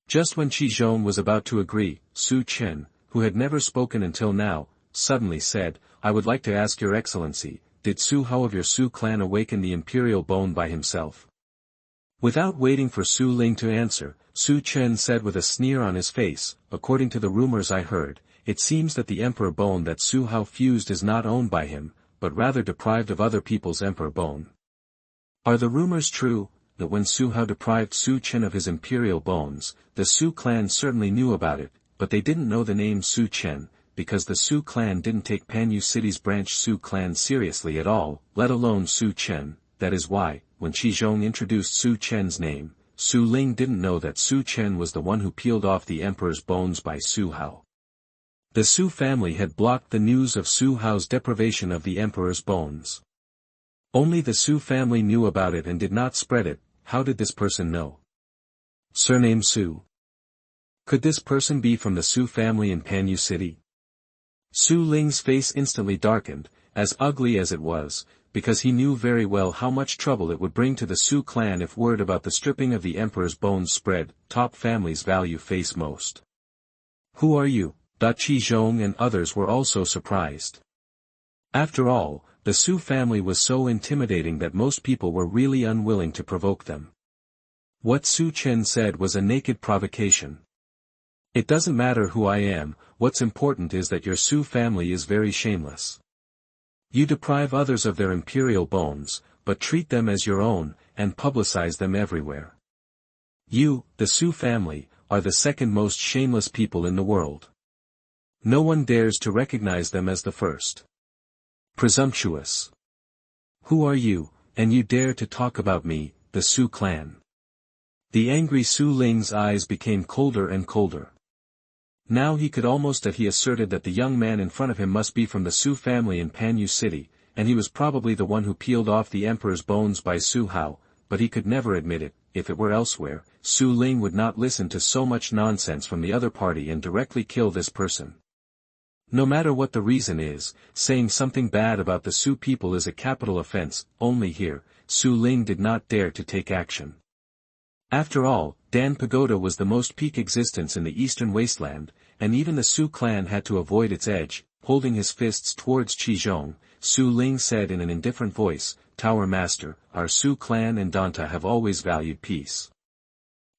Just when Qizhong was about to agree, Su Chen, who had never spoken until now, suddenly said, I would like to ask your excellency, did Su Hao of your Su clan awaken the Imperial Bone by himself? Without waiting for Su Ling to answer, Su Chen said with a sneer on his face, according to the rumors I heard, it seems that the Emperor Bone that Su Hao fused is not owned by him, but rather deprived of other people's Emperor Bone. Are the rumors true, that when Su Hao deprived Su Chen of his Imperial Bones, the Su clan certainly knew about it, but they didn't know the name Su Chen, because the Su clan didn't take Panyu City's branch Su clan seriously at all, let alone Su Chen. That is why, when Qizhong introduced Su Chen's name, Su Ling didn't know that Su Chen was the one who peeled off the Emperor's bones by Su Hao. The Su family had blocked the news of Su Hao's deprivation of the Emperor's bones. Only the Su family knew about it and did not spread it. How did this person know? Surname Su. Could this person be from the Su family in Panyu City? Su Ling's face instantly darkened, as ugly as it was, because he knew very well how much trouble it would bring to the Su clan if word about the stripping of the Emperor's bones spread. Top families value face most. Who are you? Qizhong and others were also surprised. After all, the Su family was so intimidating that most people were really unwilling to provoke them. What Su Chen said was a naked provocation. It doesn't matter who I am, what's important is that your Su family is very shameless. You deprive others of their imperial bones, but treat them as your own, and publicize them everywhere. You, the Su family, are the second most shameless people in the world. No one dares to recognize them as the first. Presumptuous. Who are you, and you dare to talk about me, the Su clan? The angry Su Ling's eyes became colder and colder. Now he could almost that he asserted that the young man in front of him must be from the Su family in Panyu City, and he was probably the one who peeled off the emperor's bones by Su Hao, but he could never admit it. If it were elsewhere, Su Ling would not listen to so much nonsense from the other party and directly kill this person. No matter what the reason is, saying something bad about the Su people is a capital offense. Only here, Su Ling did not dare to take action. After all, Dan Pagoda was the most peak existence in the eastern wasteland, and even the Su clan had to avoid its edge. Holding his fists towards Qizhong, Su Ling said in an indifferent voice, "Tower Master, our Su clan and Danta have always valued peace.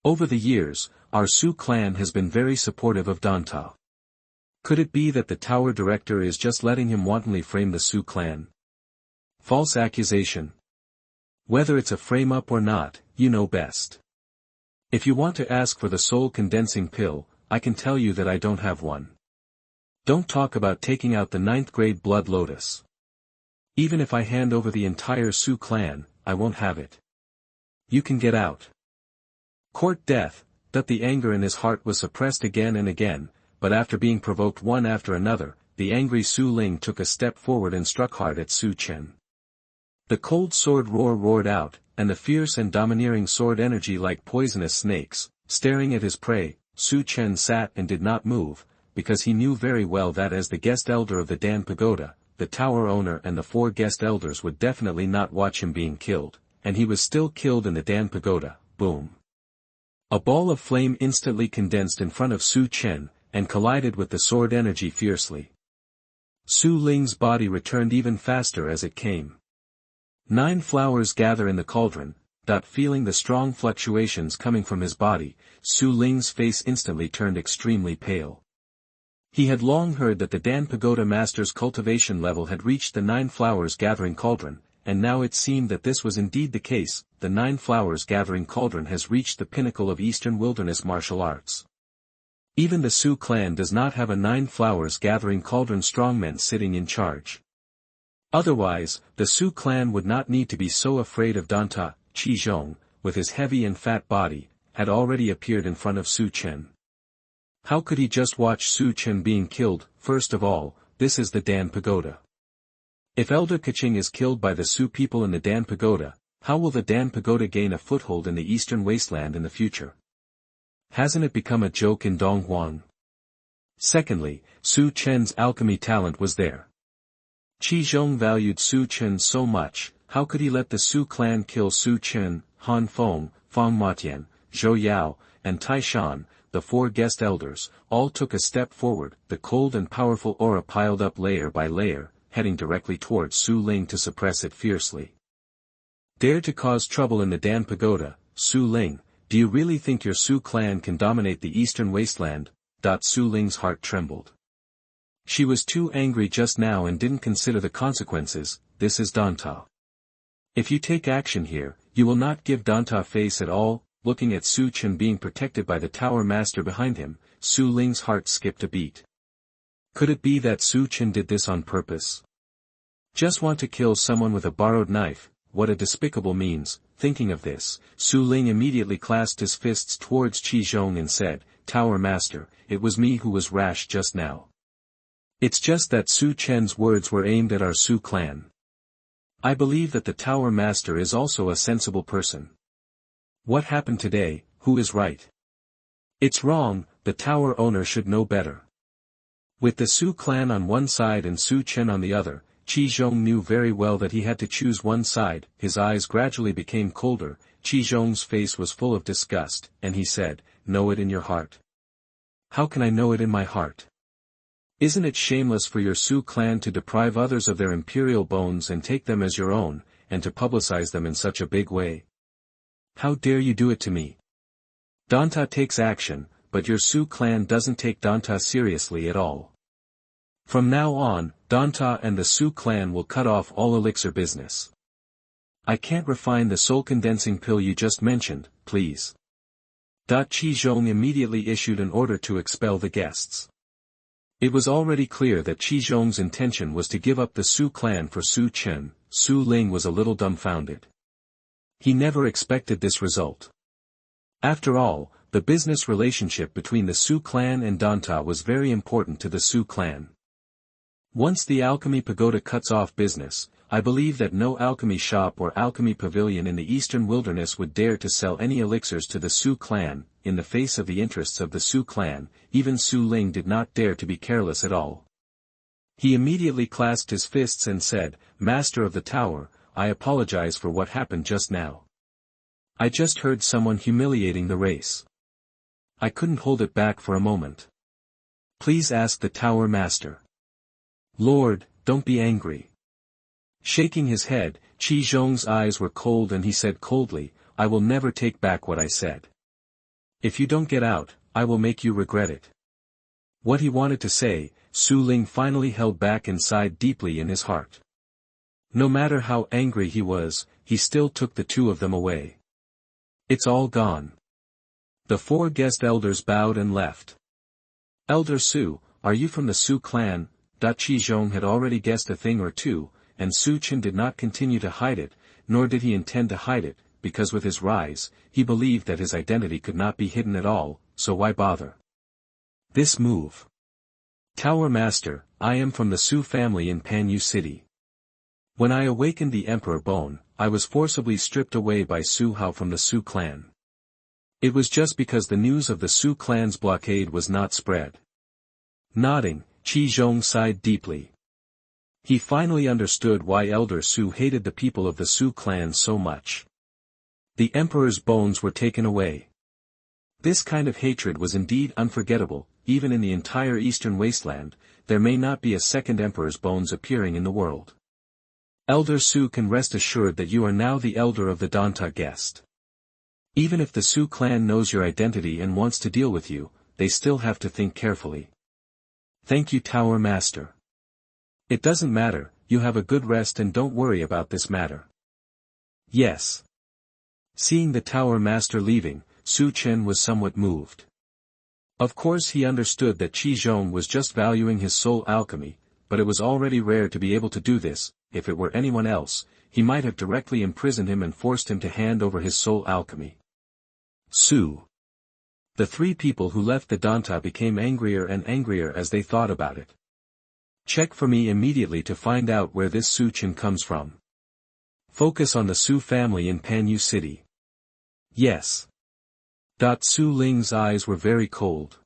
Over the years, our Su clan has been very supportive of Danta. Could it be that the tower director is just letting him wantonly frame the Su clan? False accusation. Whether it's a frame-up or not, you know best. If you want to ask for the soul-condensing pill, I can tell you that I don't have one. Don't talk about taking out the 9th-grade blood lotus. Even if I hand over the entire Su clan, I won't have it. You can get out." Court death, that the anger in his heart was suppressed again and again, but after being provoked one after another, the angry Su Ling took a step forward and struck hard at Su Chen. The cold sword roared out, and the fierce and domineering sword energy like poisonous snakes. Staring at his prey, Su Chen sat and did not move, because he knew very well that as the guest elder of the Dan Pagoda, the tower owner and the 4 guest elders would definitely not watch him being killed, and he was still killed in the Dan Pagoda. Boom. A ball of flame instantly condensed in front of Su Chen, and collided with the sword energy fiercely. Su Ling's body returned even faster as it came. 9 flowers gather in the cauldron. Feeling the strong fluctuations coming from his body, Su Ling's face instantly turned extremely pale. He had long heard that the Dan Pagoda Master's cultivation level had reached the 9 flowers gathering cauldron, and now it seemed that this was indeed the case. The 9 flowers gathering cauldron has reached the pinnacle of Eastern Wilderness martial arts. Even the Su clan does not have a 9 flowers gathering cauldron strongmen sitting in charge. Otherwise, the Su clan would not need to be so afraid of Danta. Qizhong, with his heavy and fat body, had already appeared in front of Su Chen. How could he just watch Su Chen being killed? First of all, this is the Dan Pagoda. If Elder Kaching is killed by the Su people in the Dan Pagoda, how will the Dan Pagoda gain a foothold in the eastern wasteland in the future? Hasn't it become a joke in Donghuang? Secondly, Su Chen's alchemy talent was there. Qizhong valued Su Chen so much. How could he let the Su clan kill Su Chen? Han Feng, Fang Matian, Zhou Yao, and Tai Shan, the 4 guest elders, all took a step forward. The cold and powerful aura piled up layer by layer, heading directly towards Su Ling to suppress it fiercely. Dare to cause trouble in the Dan Pagoda, Su Ling, do you really think your Su clan can dominate the eastern wasteland? Su Ling's heart trembled. She was too angry just now and didn't consider the consequences. This is Danta. If you take action here, you will not give Danta face at all. Looking at Su Chen being protected by the tower master behind him, Su Ling's heart skipped a beat. Could it be that Su Chen did this on purpose? Just want to kill someone with a borrowed knife, what a despicable means. Thinking of this, Su Ling immediately clasped his fists towards Qizhong and said, "Tower master, it was me who was rash just now. It's just that Su Chen's words were aimed at our Su clan. I believe that the tower master is also a sensible person. What happened today? Who is right? It's wrong. The tower owner should know better." With the Su clan on one side and Su Chen on the other, Qizhong knew very well that he had to choose one side. His eyes gradually became colder. Qizhong's face was full of disgust, and he said, "Know it in your heart." "How can I know it in my heart? Isn't it shameless for your Su clan to deprive others of their imperial bones and take them as your own, and to publicize them in such a big way? How dare you do it to me? Danta takes action, but your Su clan doesn't take Danta seriously at all. From now on, Danta and the Su clan will cut off all elixir business. I can't refine the soul condensing pill you just mentioned, please. Qi Zhong immediately issued an order to expel the guests. It was already clear that Qi Zhong's intention was to give up the Su clan for Su Chen. Su Ling was a little dumbfounded. He never expected this result. After all, the business relationship between the Su clan and Danta was very important to the Su clan. Once the alchemy pagoda cuts off business, I believe that no alchemy shop or alchemy pavilion in the eastern wilderness would dare to sell any elixirs to the Su clan. In the face of the interests of the Su clan, even Su Ling did not dare to be careless at all. He immediately clasped his fists and said, "Master of the tower, I apologize for what happened just now. I just heard someone humiliating the race. I couldn't hold it back for a moment. Please ask the tower master." "Lord, don't be angry." Shaking his head, Qi Zhong's eyes were cold and he said coldly, "I will never take back what I said. If you don't get out, I will make you regret it." What he wanted to say, Su Ling finally held back inside deeply in his heart. No matter how angry he was, he still took the two of them away. "It's all gone." The four guest elders bowed and left. "Elder Su, are you from the Su clan?" Qi Zhong had already guessed a thing or two, and Su Chen did not continue to hide it, nor did he intend to hide it, because with his rise, he believed that his identity could not be hidden at all, so why bother? This move. "Tower Master, I am from the Su family in Panyu City. When I awakened the Emperor Bone, I was forcibly stripped away by Su Hao from the Su clan. It was just because the news of the Su clan's blockade was not spread." Nodding, Qi Zhong sighed deeply. He finally understood why Elder Su hated the people of the Su clan so much. The Emperor's bones were taken away. This kind of hatred was indeed unforgettable. Even in the entire eastern wasteland, there may not be a second Emperor's bones appearing in the world. Elder Su can rest assured that you are now the elder of the Danta guest. Even if the Su clan knows your identity and wants to deal with you, they still have to think carefully. "Thank you, Tower Master. It doesn't matter, you have a good rest and don't worry about this matter." "Yes." Seeing the Tower Master leaving, Su Chen was somewhat moved. Of course he understood that Qi Zhong was just valuing his soul alchemy, but it was already rare to be able to do this. If it were anyone else, he might have directly imprisoned him and forced him to hand over his soul alchemy. Su. The three people who left the Danta became angrier and angrier as they thought about it. "Check for me immediately to find out where this Su Chen comes from. Focus on the Su family in Panyu City." "Yes." Su Ling's eyes were very cold.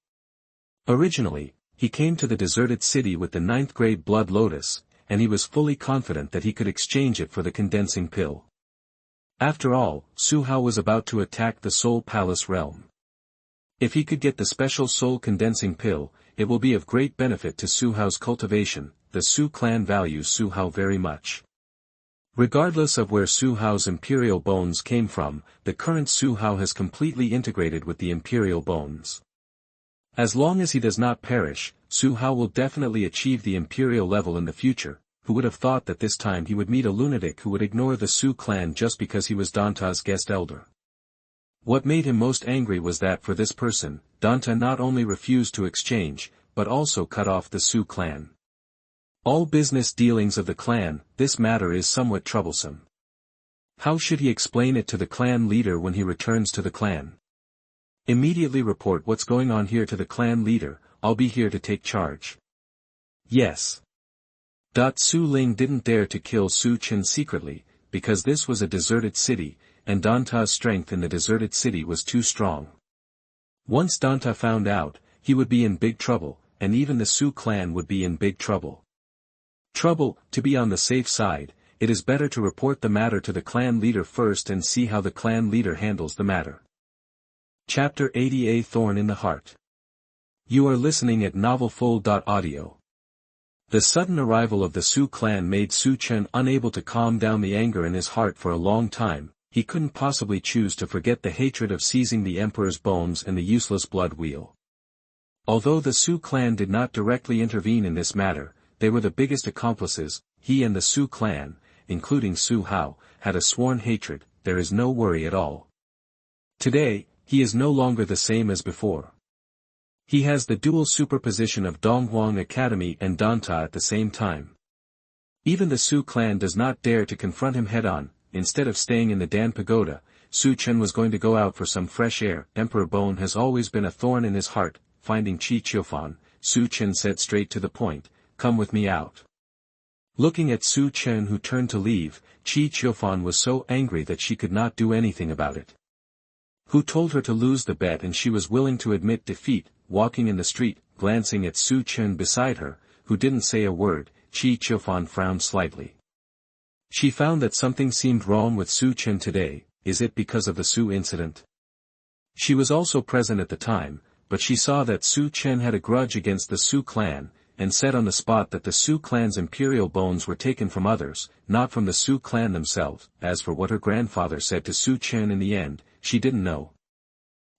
Originally, he came to the deserted city with the 9th grade blood lotus, and he was fully confident that he could exchange it for the condensing pill. After all, Su Hao was about to attack the Soul Palace realm. If he could get the special soul condensing pill, it will be of great benefit to Su Hao's cultivation. The Su clan values Su Hao very much. Regardless of where Su Hao's imperial bones came from, the current Su Hao has completely integrated with the imperial bones. As long as he does not perish, Su Hao will definitely achieve the imperial level in the future. Who would have thought that this time he would meet a lunatic who would ignore the Su clan just because he was Danta's guest elder? What made him most angry was that for this person, Danta not only refused to exchange, but also cut off the Su clan. All business dealings of the clan, this matter is somewhat troublesome. How should he explain it to the clan leader when he returns to the clan? Immediately report what's going on here to the clan leader. I'll be here to take charge. Yes. Su Ling didn't dare to kill Su Chen secretly, because this was a deserted city, and Danta's strength in the deserted city was too strong. Once Danta found out, he would be in big trouble, and even the Su clan would be in big trouble. To be on the safe side, it is better to report the matter to the clan leader first and see how the clan leader handles the matter. Chapter 80, A Thorn in the Heart. You are listening at NovelFull.audio. The sudden arrival of the Su clan made Su Chen unable to calm down the anger in his heart for a long time. He couldn't possibly choose to forget the hatred of seizing the emperor's bones and the useless blood wheel. Although the Su clan did not directly intervene in this matter, they were the biggest accomplices. He and the Su clan, including Su Hao, had a sworn hatred. There is no worry at all. Today, he is no longer the same as before. He has the dual superposition of Donghuang Academy and Danta at the same time. Even the Su clan does not dare to confront him head-on. Instead of staying in the Dan Pagoda, Su Chen was going to go out for some fresh air. Emperor Bone has always been a thorn in his heart. Finding Qi Qiufan, Su Chen said straight to the point, "Come with me out." Looking at Su Chen, who turned to leave, Qi Qiufan was so angry that she could not do anything about it. Who told her to lose the bet, and she was willing to admit defeat. Walking in the street, glancing at Su Chen beside her, who didn't say a word, Qi Qiufan frowned slightly. She found that something seemed wrong with Su Chen today. Is it because of the Su incident? She was also present at the time, but she saw that Su Chen had a grudge against the Su clan, and said on the spot that the Su clan's imperial bones were taken from others, not from the Su clan themselves. As for what her grandfather said to Su Chen in the end, she didn't know.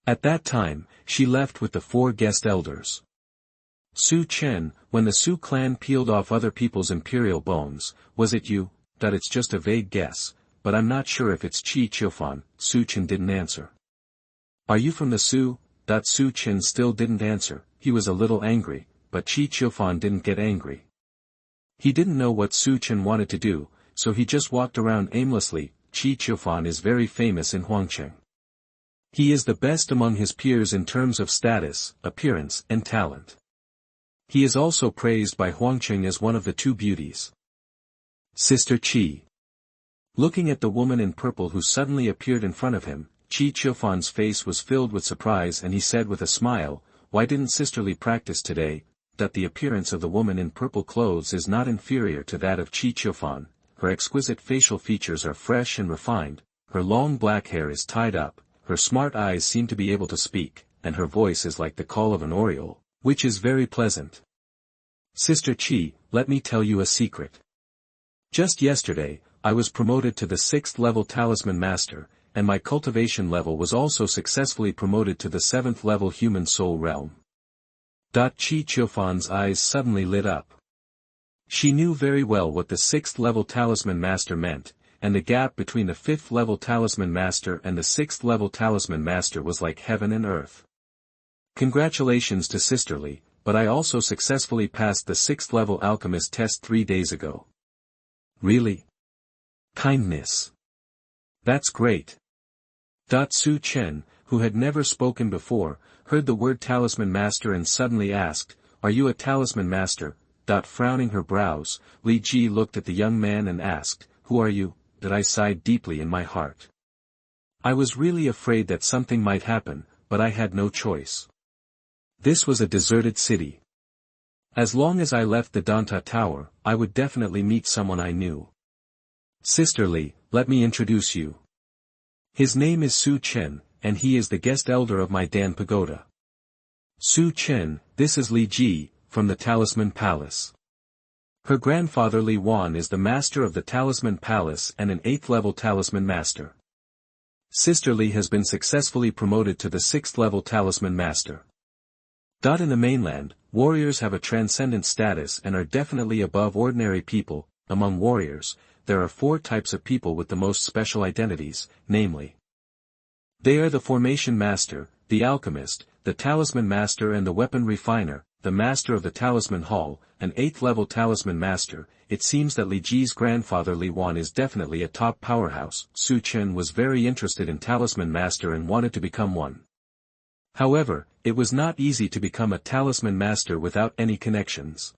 At that time, she left with the 4 guest elders. Su Chen, when the Su clan peeled off other people's imperial bones, was it you? That it's just a vague guess, but I'm not sure if it's Qi Qiufan. Su Chen didn't answer. Are you from the Su? Su Chen still didn't answer. He was a little angry, but Qi Qiufan didn't get angry. He didn't know what Su Chen wanted to do, so he just walked around aimlessly. Qi Qiufan is very famous in Huangcheng. He is the best among his peers in terms of status, appearance, and talent. He is also praised by Huangcheng as one of the 2 beauties. Sister Qi. Looking at the woman in purple who suddenly appeared in front of him, Qi Qiufan's face was filled with surprise, and he said with a smile, "Why didn't sisterly practice today?" That the appearance of the woman in purple clothes is not inferior to that of Qi Qiufan. Her exquisite facial features are fresh and refined, her long black hair is tied up, her smart eyes seem to be able to speak, and her voice is like the call of an oriole, which is very pleasant. Sister Qi, let me tell you a secret. Just yesterday, I was promoted to the 6th level Talisman Master, and my cultivation level was also successfully promoted to the 7th level Human Soul Realm. Qi Qiufan's eyes suddenly lit up. She knew very well what the 6th level Talisman Master meant, and the gap between the 5th level Talisman Master and the 6th level Talisman Master was like heaven and earth. Congratulations to Sisterly, but I also successfully passed the 6th level Alchemist test 3 days ago. Really? Kindness. That's great. Su Chen, who had never spoken before, heard the word Talisman Master and suddenly asked, "Are you a Talisman Master?" Frowning her brows, Li Ji looked at the young man and asked, "Who are you?" I sighed deeply in my heart. I was really afraid that something might happen, but I had no choice. This was a deserted city. As long as I left the Danta Tower, I would definitely meet someone I knew. Sisterly, let me introduce you. His name is Su Chen, and he is the guest elder of my Dan Pagoda. Su Chen, this is Li Ji, from the Talisman Palace. Her grandfather Li Wan is the master of the Talisman Palace and an 8th level Talisman Master. Sister Li has been successfully promoted to the 6th level Talisman Master. In the mainland, warriors have a transcendent status and are definitely above ordinary people. Among warriors, there are 4 types of people with the most special identities, namely. They are the Formation Master, the Alchemist, the Talisman Master and the Weapon Refiner, the Master of the Talisman Hall, an 8th level Talisman Master. It seems that Li Ji's grandfather Li Wan is definitely a top powerhouse. Su Chen was very interested in Talisman Master and wanted to become one. However, it was not easy to become a Talisman Master without any connections.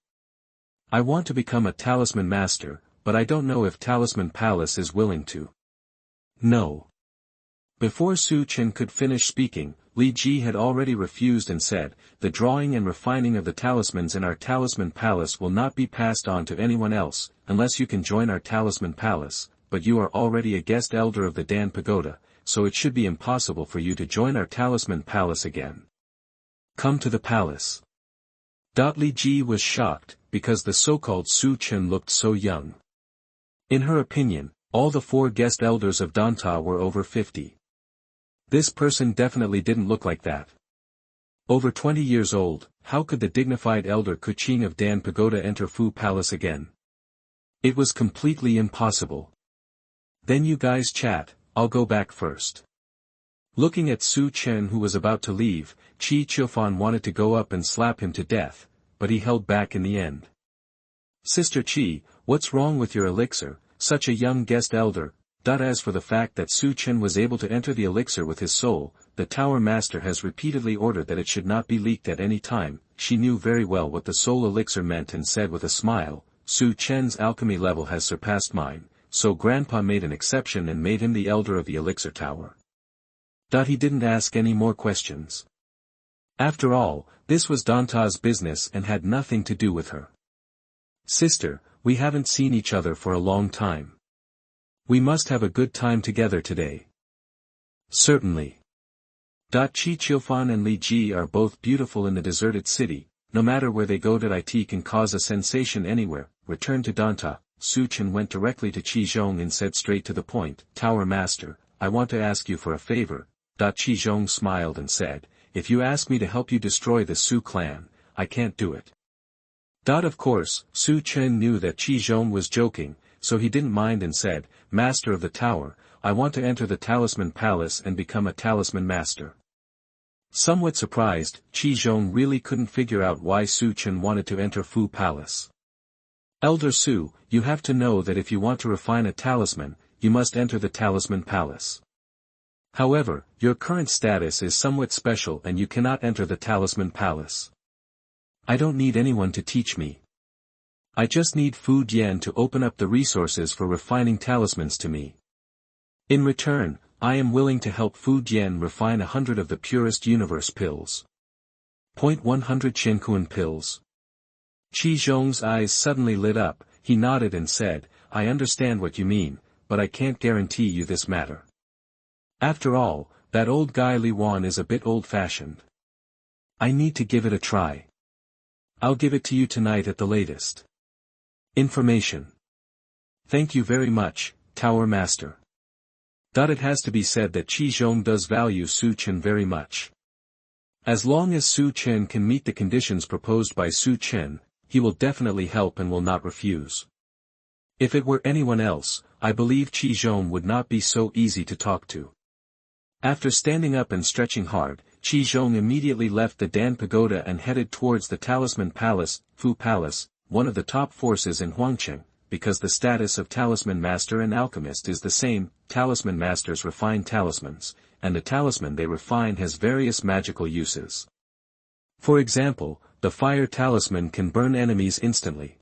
I want to become a Talisman Master, but I don't know if Talisman Palace is willing to. No. Before Su Chen could finish speaking, Li Ji had already refused and said, "The drawing and refining of the talismans in our Talisman Palace will not be passed on to anyone else, unless you can join our Talisman Palace, but you are already a guest elder of the Dan Pagoda, so it should be impossible for you to join our Talisman Palace again. Come to the palace." Li Ji was shocked, because the so-called Su Chen looked so young. In her opinion, all the 4 guest elders of Danta were over 50. This person definitely didn't look like that. Over 20 years old, how could the dignified elder Kuching of Dan Pagoda enter Fu Palace again? It was completely impossible. Then you guys chat, I'll go back first. Looking at Su Chen who was about to leave, Chi Chiofan wanted to go up and slap him to death, but he held back in the end. Sister Chi, what's wrong with your elixir, such a young guest elder? As for the fact that Su Chen was able to enter the elixir with his soul, the Tower Master has repeatedly ordered that it should not be leaked at any time. She knew very well what the soul elixir meant and said with a smile, Su Chen's alchemy level has surpassed mine, so Grandpa made an exception and made him the elder of the elixir tower. He didn't ask any more questions. After all, this was Danta's business and had nothing to do with her. Sister, we haven't seen each other for a long time. We must have a good time together today. Certainly. Chi Chiofan and Li Ji are both beautiful in the deserted city, no matter where they go. It can cause a sensation anywhere. Return to Danta. Su Chen went directly to Qi Zhong and said straight to the point, Tower Master, I want to ask you for a favor. Qi Zhong smiled and said, if you ask me to help you destroy the Su clan, I can't do it. Of course, Su Chen knew that Qi Zhong was joking, so he didn't mind and said, Master of the Tower, I want to enter the Talisman Palace and become a Talisman Master. Somewhat surprised, Qi Zhong really couldn't figure out why Su Chen wanted to enter Fu Palace. Elder Su, you have to know that if you want to refine a talisman, you must enter the Talisman Palace. However, your current status is somewhat special and you cannot enter the Talisman Palace. I don't need anyone to teach me. I just need Fu Dian to open up the resources for refining talismans to me. In return, I am willing to help Fu Dian refine 100 of the purest universe pills. 100 Qiankuan pills. Qi Zhong's eyes suddenly lit up, he nodded and said, I understand what you mean, but I can't guarantee you this matter. After all, that old guy Li Wan is a bit old-fashioned. I need to give it a try. I'll give it to you tonight at the latest. Information. Thank you very much, Tower Master. It has to be said that Qi Zhong does value Su Chen very much. As long as Su Chen can meet the conditions proposed by Su Chen, he will definitely help and will not refuse. If it were anyone else, I believe Qi Zhong would not be so easy to talk to. After standing up and stretching hard, Qi Zhong immediately left the Dan Pagoda and headed towards the Talisman Palace, Fu Palace, one of the top forces in Huangcheng, because the status of Talisman Master and Alchemist is the same. Talisman Masters refine talismans, and the talisman they refine has various magical uses. For example, the fire talisman can burn enemies instantly.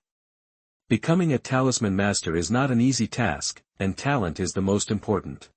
Becoming a Talisman Master is not an easy task, and talent is the most important.